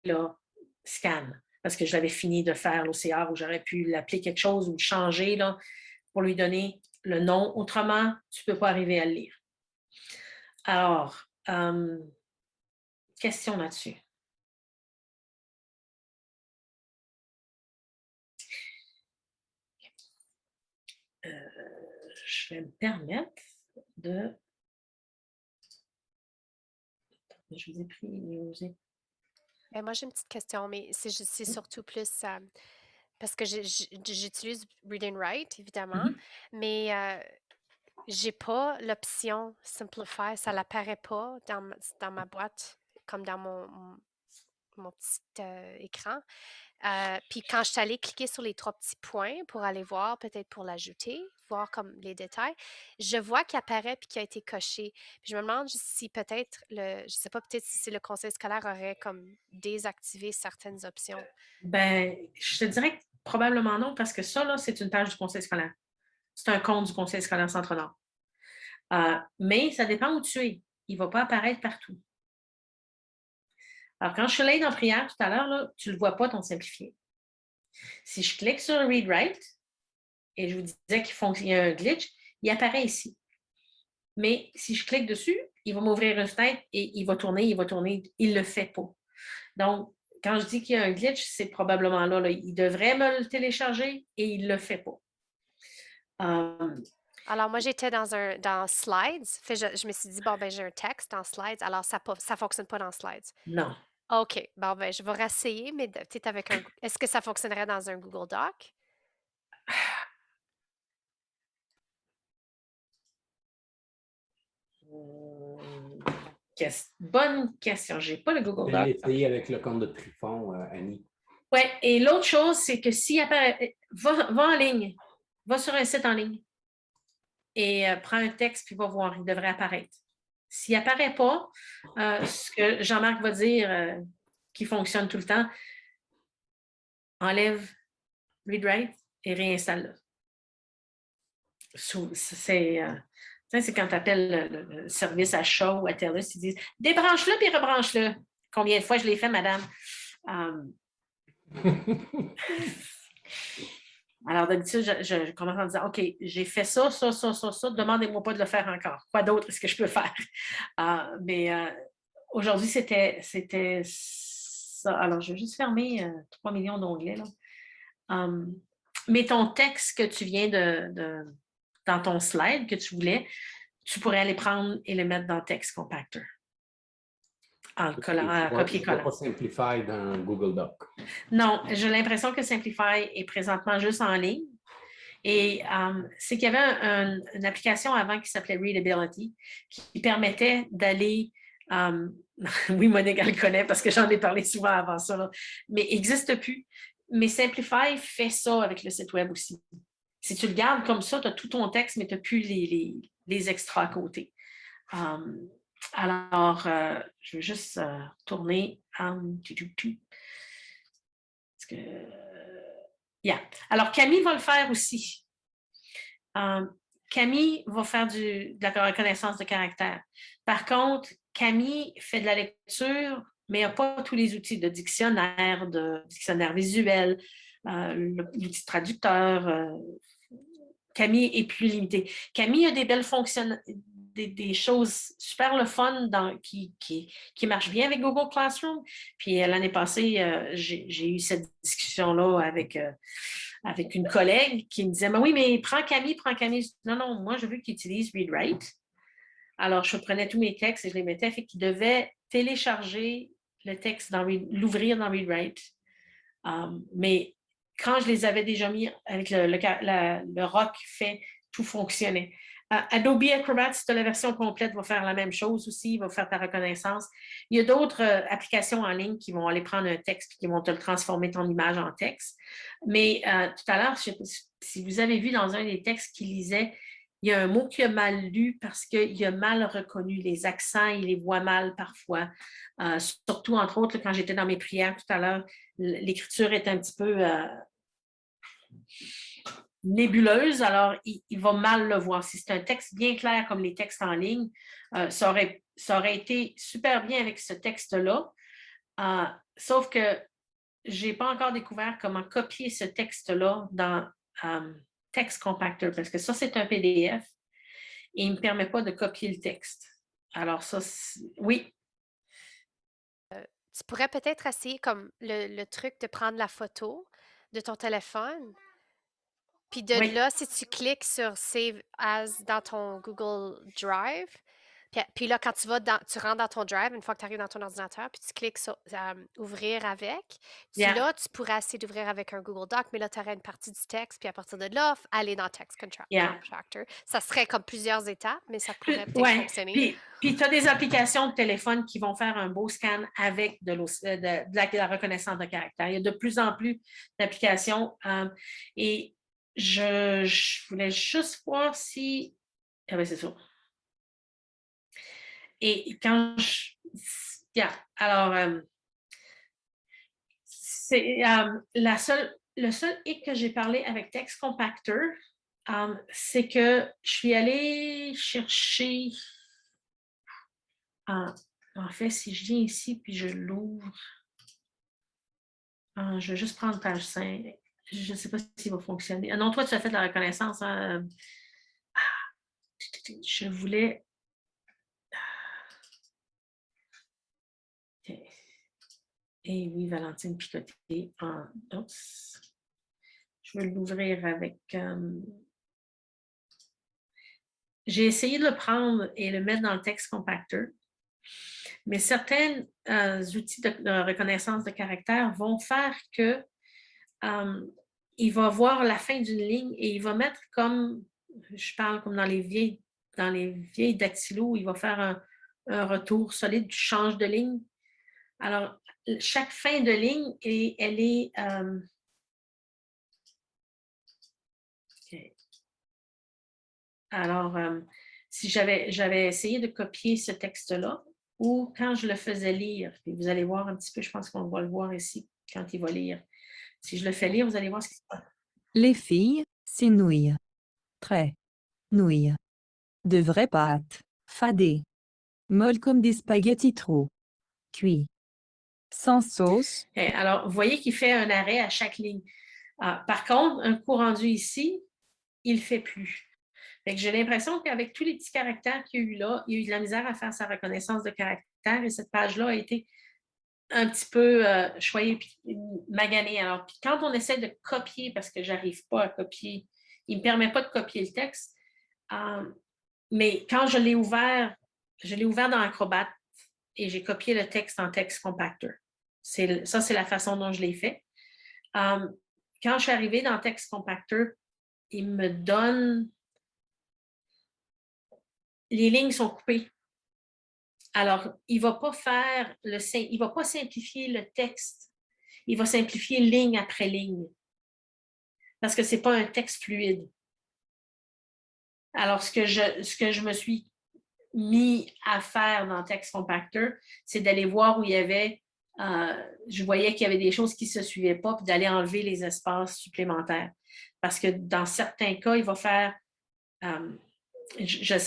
là, Scan, parce que je l'avais fini de faire l'OCR où j'aurais pu l'appeler quelque chose ou le changer là, pour lui donner le nom. Autrement, tu ne peux pas arriver à le lire. Alors, question là-dessus. Je vais me permettre de... Je vous ai pris... Moi, j'ai une petite question, mais c'est surtout plus parce que j'utilise Read and Write, évidemment, mais j'ai pas l'option Simplify, ça l'apparaît pas dans ma boîte, comme dans mon petit écran. Puis quand je suis allée cliquer sur les 3 petits points pour aller voir, peut-être pour l'ajouter, voir comme les détails, je vois qu'il apparaît puis qu'il a été coché. Puis je me demande si peut-être je sais pas, peut-être si le conseil scolaire aurait comme désactivé certaines options. Ben, je te dirais que probablement non, parce que ça, là, c'est une page du conseil scolaire. C'est un compte du conseil scolaire Centre-Nord. Mais ça dépend où tu es. Il ne va pas apparaître partout. Alors, quand je suis allée dans prière tout à l'heure, là, tu ne le vois pas, ton simplifié. Si je clique sur Read Write, et je vous disais qu'il y a un glitch, il apparaît ici. Mais si je clique dessus, il va m'ouvrir une fenêtre et il va tourner. Il ne le fait pas. Donc, quand je dis qu'il y a un glitch, c'est probablement là. Il devrait me le télécharger et il ne le fait pas. Alors, moi, j'étais dans Slides. Fait, je me suis dit, bon, ben, j'ai un texte dans Slides. Alors, ça ne fonctionne pas dans Slides. Non. OK. Bon, ben, je vais réessayer, mais peut-être avec un. Est-ce que ça fonctionnerait dans un Google Doc? Bonne question. Je n'ai pas le Google Je l'ai Doc. essayé avec le compte de Trifon, Annie. Oui, et l'autre chose, c'est que s'il apparaît, va en ligne, va sur un site en ligne et prends un texte puis va voir, il devrait apparaître. S'il n'apparaît pas, ce que Jean-Marc va dire qui fonctionne tout le temps, enlève ReadWrite et réinstalle-le. C'est quand tu appelles le service achat ou à TELUS, ils disent débranche-le puis rebranche-le. Combien de fois je l'ai fait, madame? Alors, d'habitude, je commence en disant OK, j'ai fait ça, demandez-moi pas de le faire encore. Quoi d'autre est-ce que je peux faire? Mais aujourd'hui, c'était ça. Alors, je vais juste fermer 3 millions d'onglets. Mais ton texte que tu viens dans ton slide que tu voulais, tu pourrais aller prendre et le mettre dans Text Compactor. En copier-collant. Je ne vois pas Simplify dans Google Doc. Non, j'ai l'impression que Simplify est présentement juste en ligne. Et c'est qu'il y avait une application avant qui s'appelait Readability qui permettait d'aller. Oui, Monique, elle le connaît parce que j'en ai parlé souvent avant ça, là, mais il n'existe plus. Mais Simplify fait ça avec le site Web aussi. Si tu le gardes comme ça, tu as tout ton texte, mais tu n'as plus les extras à côté. Alors, je vais juste tourner. Alors, Camille va le faire aussi. Camille va faire de la reconnaissance de caractère. Par contre, Camille fait de la lecture, mais n'a pas tous les outils de dictionnaire visuel, l'outil de traducteur. Camille est plus limitée. Camille a des belles fonctions, des choses super le fun qui marchent bien avec Google Classroom. Puis l'année passée, j'ai eu cette discussion-là avec une collègue qui me disait oui, mais prends Camille. Non, moi, je veux qu'il utilise ReadWrite. Alors, je prenais tous mes textes et je les mettais, fait qu'il devait télécharger le texte, l'ouvrir dans ReadWrite. Mais quand je les avais déjà mis avec le rock fait, tout fonctionnait. Adobe Acrobat, si tu as la version complète, va faire la même chose aussi, va faire ta reconnaissance. Il y a d'autres applications en ligne qui vont aller prendre un texte et qui vont te le transformer ton image en texte. Mais tout à l'heure, si vous avez vu dans un des textes qu'il lisait, il y a un mot qu'il a mal lu parce qu'il a mal reconnu les accents, il les voit mal parfois. Surtout, entre autres, quand j'étais dans mes prières tout à l'heure, l'écriture est un petit peu nébuleuse, alors il va mal le voir. Si c'est un texte bien clair comme les textes en ligne, ça aurait été super bien avec ce texte-là, sauf que je n'ai pas encore découvert comment copier ce texte-là dans Text Compactor, parce que ça, c'est un PDF et il ne me permet pas de copier le texte. Alors ça, oui. Tu pourrais peut-être essayer comme le truc de prendre la photo de ton téléphone. Puis de Oui. là, si tu cliques sur Save As dans ton Google Drive, Puis là, quand tu rentres dans ton drive, une fois que tu arrives dans ton ordinateur, puis tu cliques sur ouvrir avec, puis Yeah. là, tu pourrais essayer d'ouvrir avec un Google Doc, mais là, tu aurais une partie du texte, puis à partir de là, aller dans Text Yeah. Contractor. Ça serait comme plusieurs étapes, mais ça pourrait peut-être Ouais. fonctionner. Puis tu as des applications de téléphone qui vont faire un beau scan avec de la reconnaissance de caractère. Il y a de plus en plus d'applications. Et je voulais juste voir si... Ah ben c'est ça. Et quand je... Yeah. Alors, c'est le seul hic que j'ai parlé avec Text Compactor, c'est que je suis allée chercher... en fait, si je viens ici puis je l'ouvre, je vais juste prendre page 5. Je ne sais pas s'il va fonctionner. Ah non, toi, tu as fait de la reconnaissance. Hein? Je voulais... Okay. Et oui, Valentine Picoté. Je vais l'ouvrir avec... J'ai essayé de le prendre et le mettre dans le Text Compactor. Mais certains outils de reconnaissance de caractère vont faire que il va voir la fin d'une ligne et il va mettre comme, je parle comme dans les vieilles dactylos, il va faire un retour solide, tu changes de ligne. Alors, chaque fin de ligne, elle est... okay. Alors, si j'avais essayé de copier ce texte-là, ou quand je le faisais lire, et vous allez voir un petit peu, je pense qu'on va le voir ici, quand il va lire. Si je le fais lire, vous allez voir ce qui se passe. Les filles, c'est nouilles. Très. Nouilles. De vraies pâtes. Fadées. Molles comme des spaghettis trop. Cuits. Sans sauce. Okay. Alors, vous voyez qu'il fait un arrêt à chaque ligne. Par contre, un coup rendu ici, il ne fait plus. J'ai l'impression qu'avec tous les petits caractères qu'il y a eu là, il y a eu de la misère à faire sa reconnaissance de caractère et cette page-là a été un petit peu choyée et maganée. Alors, puis quand on essaie de copier, parce que je n'arrive pas à copier, il ne me permet pas de copier le texte, mais quand je l'ai ouvert dans Acrobat et j'ai copié le texte en Text Compactor. Ça, c'est la façon dont je l'ai fait. Quand je suis arrivée dans Text Compactor, il me donne... Les lignes sont coupées. Alors, il ne va pas simplifier le texte. Il va simplifier ligne après ligne. Parce que ce n'est pas un texte fluide. Alors, ce que je me suis mis à faire dans Text Compactor, c'est d'aller voir où il y avait... je voyais qu'il y avait des choses qui ne se suivaient pas, puis d'aller enlever les espaces supplémentaires. Parce que dans certains cas, il va faire... je ne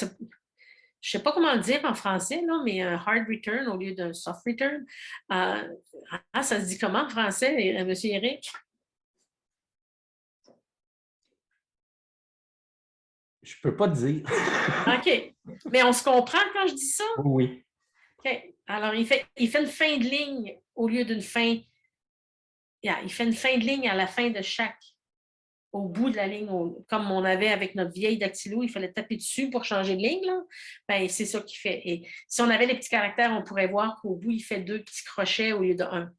sais pas comment le dire en français, là, mais un hard return au lieu d'un soft return. Ça se dit comment en français, M. Eric? Je ne peux pas te dire. OK. Mais on se comprend quand je dis ça? Oui. OK. Alors, il fait une fin de ligne au lieu d'une fin. Yeah, il fait une fin de ligne à la fin de chaque. Au bout de la ligne, comme on avait avec notre vieille dactylo, il fallait taper dessus pour changer de ligne. Là. Ben, c'est ça qu'il fait. Et si on avait les petits caractères, on pourrait voir qu'au bout, il fait 2 petits crochets au lieu de 1.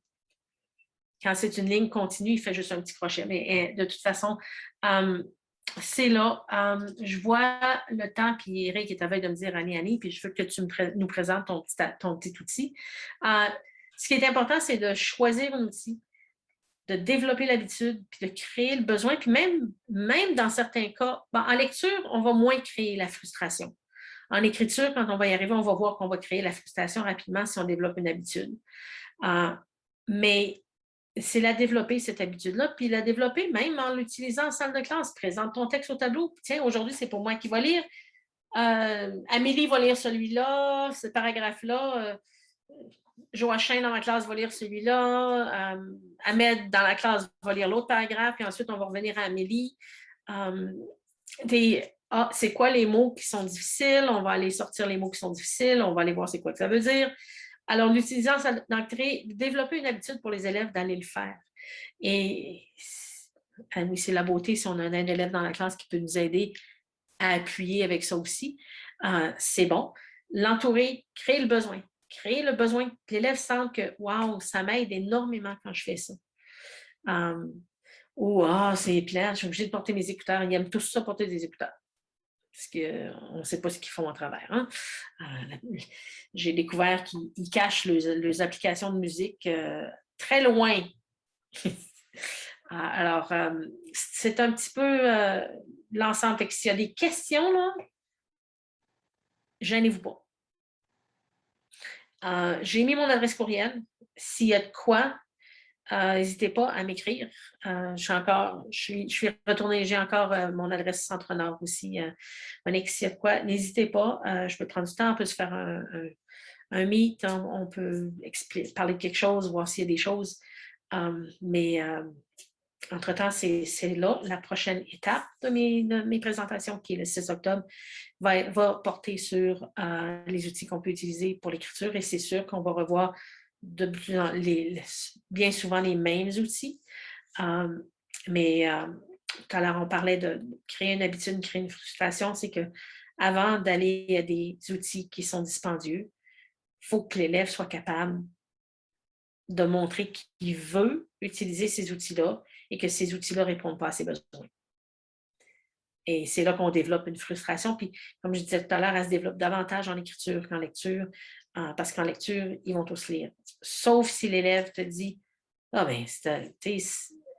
Quand c'est une ligne continue, il fait juste un petit crochet. Mais de toute façon, c'est là. Je vois le temps, puis Eric est à veille de me dire Annie, puis je veux que tu nous présentes ton petit outil. Ce qui est important, c'est de choisir un outil, de développer l'habitude, puis de créer le besoin. Puis même dans certains cas, en lecture, on va moins créer la frustration. En écriture, quand on va y arriver, on va voir qu'on va créer la frustration rapidement si on développe une habitude. Mais c'est la développer, cette habitude-là, puis la développer même en l'utilisant en salle de classe. Présente ton texte au tableau. Tiens, aujourd'hui, c'est pour moi qui va lire. Amélie va lire celui-là, ce paragraphe-là. Joachim dans la classe va lire celui-là. Ahmed dans la classe va lire l'autre paragraphe, puis ensuite, on va revenir à Amélie. C'est quoi les mots qui sont difficiles? On va aller sortir les mots qui sont difficiles. On va aller voir c'est quoi que ça veut dire. Alors, l'utilisant, développer une habitude pour les élèves d'aller le faire. Et oui, c'est la beauté si on a un élève dans la classe qui peut nous aider à appuyer avec ça aussi. C'est bon. l'entourer, créer le besoin. Créer le besoin que l'élève sente que « wow, ça m'aide énormément quand je fais ça. Ou « ah, c'est plate, je suis obligée de porter mes écouteurs. » Ils aiment tous ça, porter des écouteurs. Parce qu'on ne sait pas ce qu'ils font à travers. Hein? J'ai découvert qu'ils cachent leurs applications de musique très loin. Alors, c'est un petit peu l'ensemble. Fait que s'il y a des questions, là, gênez-vous pas. J'ai mis mon adresse courriel. S'il y a de quoi, n'hésitez pas à m'écrire. Je suis retournée, j'ai encore mon adresse Centre-Nord aussi. Monique, s'il y a de quoi, n'hésitez pas. Je peux prendre du temps, on peut se faire un meet, on peut parler de quelque chose, voir s'il y a des choses. Mais entre-temps, c'est là. La prochaine étape de mes présentations, qui est le 6 octobre, va porter sur les outils qu'on peut utiliser pour l'écriture. Et c'est sûr qu'on va revoir bien souvent les mêmes outils. Mais tout à l'heure, on parlait de créer une habitude, créer une frustration. C'est qu'avant d'aller à des outils qui sont dispendieux, il faut que l'élève soit capable de montrer qu'il veut utiliser ces outils-là et que ces outils-là ne répondent pas à ses besoins. Et c'est là qu'on développe une frustration. Puis, comme je disais tout à l'heure, elle se développe davantage en écriture qu'en lecture, parce qu'en lecture, ils vont tous lire. Sauf si l'élève te dit « Ah ben,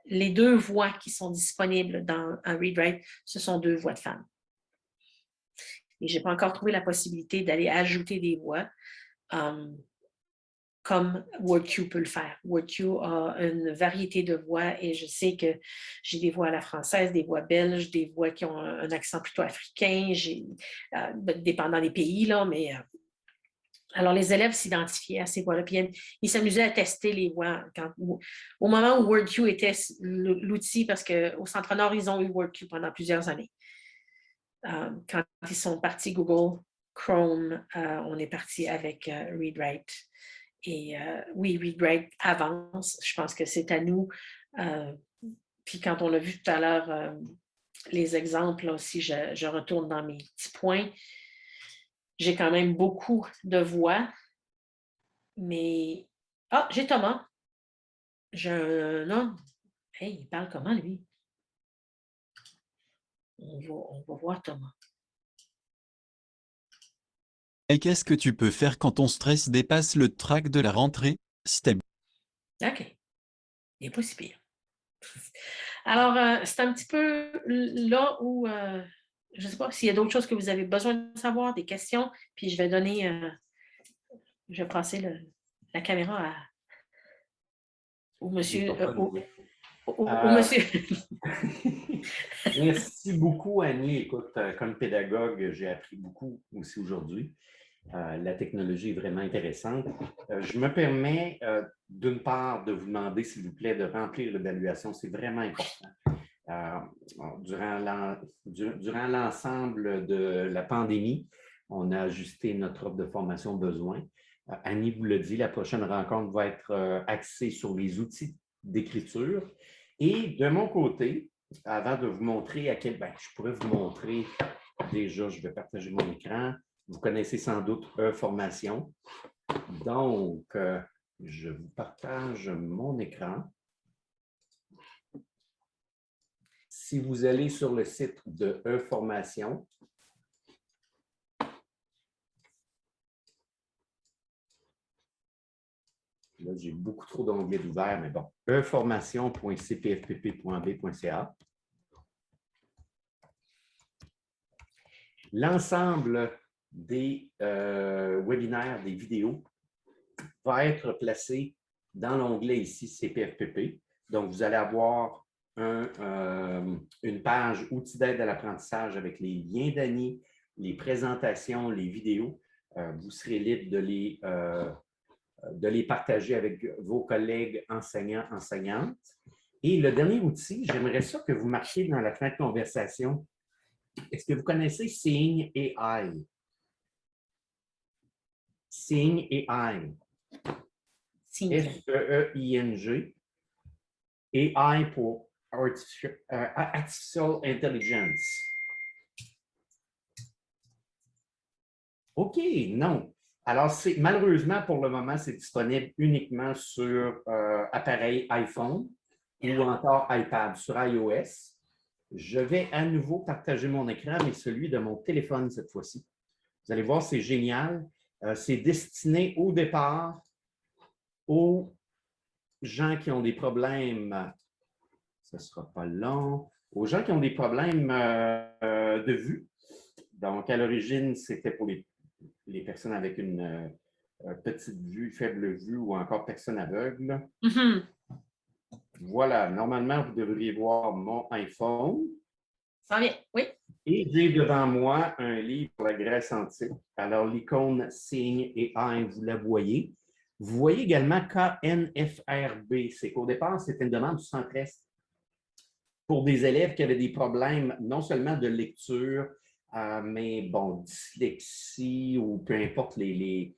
les deux voix qui sont disponibles dans un read-write, ce sont deux voix de femmes. » Et je n'ai pas encore trouvé la possibilité d'aller ajouter des voix comme WordQ peut le faire. WordQ a une variété de voix et je sais que j'ai des voix à la française, des voix belges, des voix qui ont un accent plutôt africain, dépendant des pays, là, mais alors les élèves s'identifiaient à ces voix-là, puis ils s'amusaient à tester les voix. Au moment où WordQ était l'outil, parce qu'au Centre-Nord, ils ont eu WordQ pendant plusieurs années. Quand ils sont partis Google Chrome, on est parti avec ReadWrite. Et oui, ReadWrite avance. Je pense que c'est à nous. Puis quand on a vu tout à l'heure les exemples, là, si je retourne dans mes petits points, j'ai quand même beaucoup de voix. Mais... Ah, j'ai Thomas. J'ai un homme. Hey, il parle comment, lui? On va voir Thomas. Et qu'est-ce que tu peux faire quand ton stress dépasse le trac de la rentrée? OK. Il n'est pas si pire. Alors, c'est un petit peu là où, je ne sais pas s'il y a d'autres choses que vous avez besoin de savoir, des questions, puis je vais donner, je vais passer la caméra au monsieur. Au monsieur. Merci beaucoup, Annie. Écoute, comme pédagogue, j'ai appris beaucoup aussi aujourd'hui. La technologie est vraiment intéressante. Je me permets, d'une part, de vous demander, s'il vous plaît, de remplir l'évaluation. C'est vraiment important. Durant l'ensemble de la pandémie, on a ajusté notre offre de formation besoin. Annie vous l'a dit, la prochaine rencontre va être axée sur les outils d'écriture. Et de mon côté, avant de vous montrer je pourrais vous montrer, déjà, je vais partager mon écran. Vous connaissez sans doute E-Formation. Donc, je vous partage mon écran. Si vous allez sur le site de E-Formation, là, j'ai beaucoup trop d'onglets d'ouvert, mais bon, eformation.cpfpp.b.ca. L'ensemble des webinaires, des vidéos, va être placé dans l'onglet ici CPFPP. Donc, vous allez avoir une page outils d'aide à l'apprentissage avec les liens d'Annie, les présentations, les vidéos. Vous serez libre de les partager avec vos collègues enseignants, enseignantes. Et le dernier outil, j'aimerais ça que vous marquiez dans la fenêtre conversation. Est-ce que vous connaissez Seeing AI? Seeing AI. S-E-E-I-N-G. AI pour Artificial Intelligence. OK, non. Alors, malheureusement, pour le moment, c'est disponible uniquement sur appareil iPhone ou encore iPad, sur iOS. Je vais à nouveau partager mon écran, mais celui de mon téléphone cette fois-ci. Vous allez voir, c'est génial. C'est destiné au départ aux gens qui ont des problèmes, ce ne sera pas long, aux gens qui ont des problèmes de vue. Donc, à l'origine, c'était pour les personnes avec une petite vue, faible vue ou encore personnes aveugles. Mhm. Voilà, normalement, vous devriez voir mon iPhone. Ça vient, oui. Et j'ai devant moi un livre pour la Grèce antique. Alors, l'icône signe et un, vous la voyez. Vous voyez également KNFRB. C'est qu'au départ, c'était une demande du centre-est pour des élèves qui avaient des problèmes non seulement de lecture, mais bon, dyslexie ou peu importe les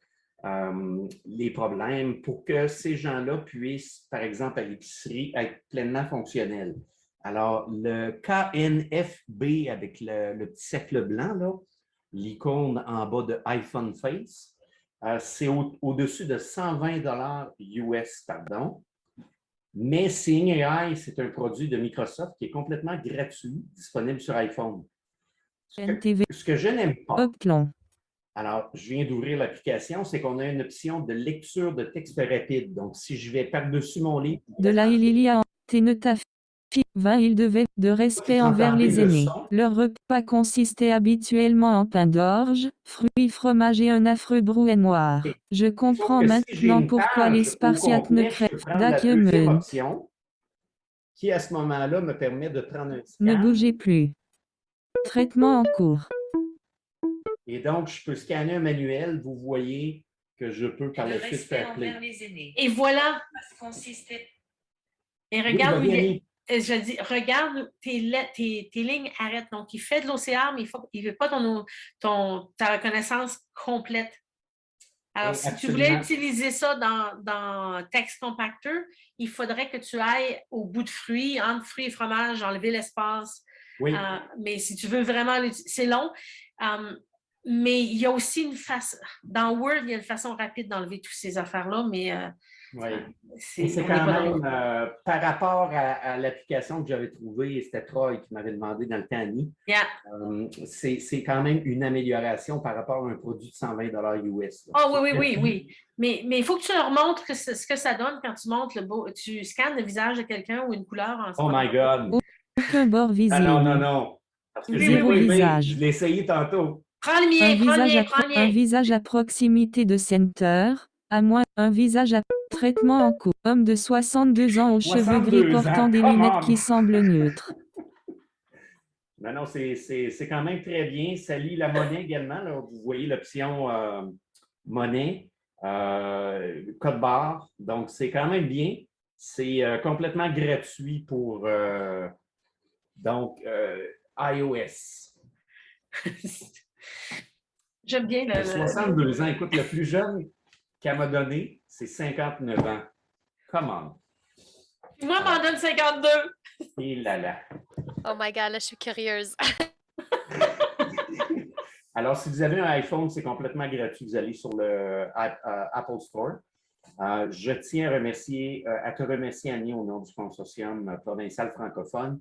problèmes, pour que ces gens-là puissent, par exemple, à l'épicerie, être pleinement fonctionnels. Alors, le KNFB avec le petit cercle blanc, l'icône en bas de iPhone Face, c'est au-dessus de 120 US, pardon. Mais Seeing AI, c'est un produit de Microsoft qui est complètement gratuit, disponible sur iPhone. Ce que je n'aime pas, alors je viens d'ouvrir l'application, c'est qu'on a une option de lecture de texte rapide. Donc, si je vais par-dessus mon livre... De là, il y a il devait de respect envers les aînés. Leur repas consistait habituellement en pain d'orge, fruits, fromage et un affreux brouet noir. Je comprends maintenant pourquoi les Spartiates ne crèvent deuxième option, qui à ce moment-là me permet de prendre un scan. Ne bougez plus. Traitement en cours. Et donc, je peux scanner un manuel. Vous voyez que je peux par la suite faire play. Et voilà. Et regarde, oui, je dis, regarde tes lignes arrêtent. Donc, il fait de l'OCR, mais il ne veut pas ta reconnaissance complète. Alors, si tu voulais utiliser ça dans Text Compactor, il faudrait que tu ailles au bout de fruits, entre fruits et fromage, enlever l'espace. Oui. Mais si tu veux vraiment, c'est long. Mais il y a aussi une façon, dans Word, il y a une façon rapide d'enlever toutes ces affaires-là, mais oui. C'est quand même, par rapport à l'application que j'avais trouvée, c'était Troy qui m'avait demandé dans le temps Annie, c'est quand même une amélioration par rapport à un produit de 120 US. Ah oui. Mais il faut que tu leur montres ce que ça donne quand tu montres tu scannes le visage de quelqu'un ou une couleur en Oh my God! Aucun bord visible. Non. Parce que visage. Je l'ai essayé tantôt. Prends le mien, prends le mien. Un visage à proximité de Center, à moins un visage à traitement en cours. Homme de 62 ans aux cheveux gris portant des lunettes qui semblent neutres. Non, c'est quand même très bien. Ça lit la monnaie également. Là. Vous voyez l'option monnaie, code barre. Donc, c'est quand même bien. C'est complètement gratuit pour iOS. J'aime bien le... 62 ans. Écoute, le plus jeune qu'elle m'a donné, c'est 59 ans. Come on. Moi, m'en donne 52. Et là. Oh my God, là, je suis curieuse. Alors, si vous avez un iPhone, c'est complètement gratuit. Vous allez sur le Apple Store. Je tiens à te remercier, Annie, au nom du consortium provincial francophone.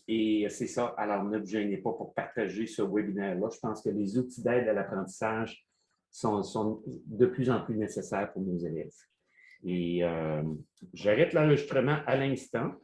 Et c'est ça. Alors, ne vous gênez pas pour partager ce webinaire-là. Je pense que les outils d'aide à l'apprentissage sont de plus en plus nécessaires pour nos élèves. Et j'arrête l'enregistrement à l'instant.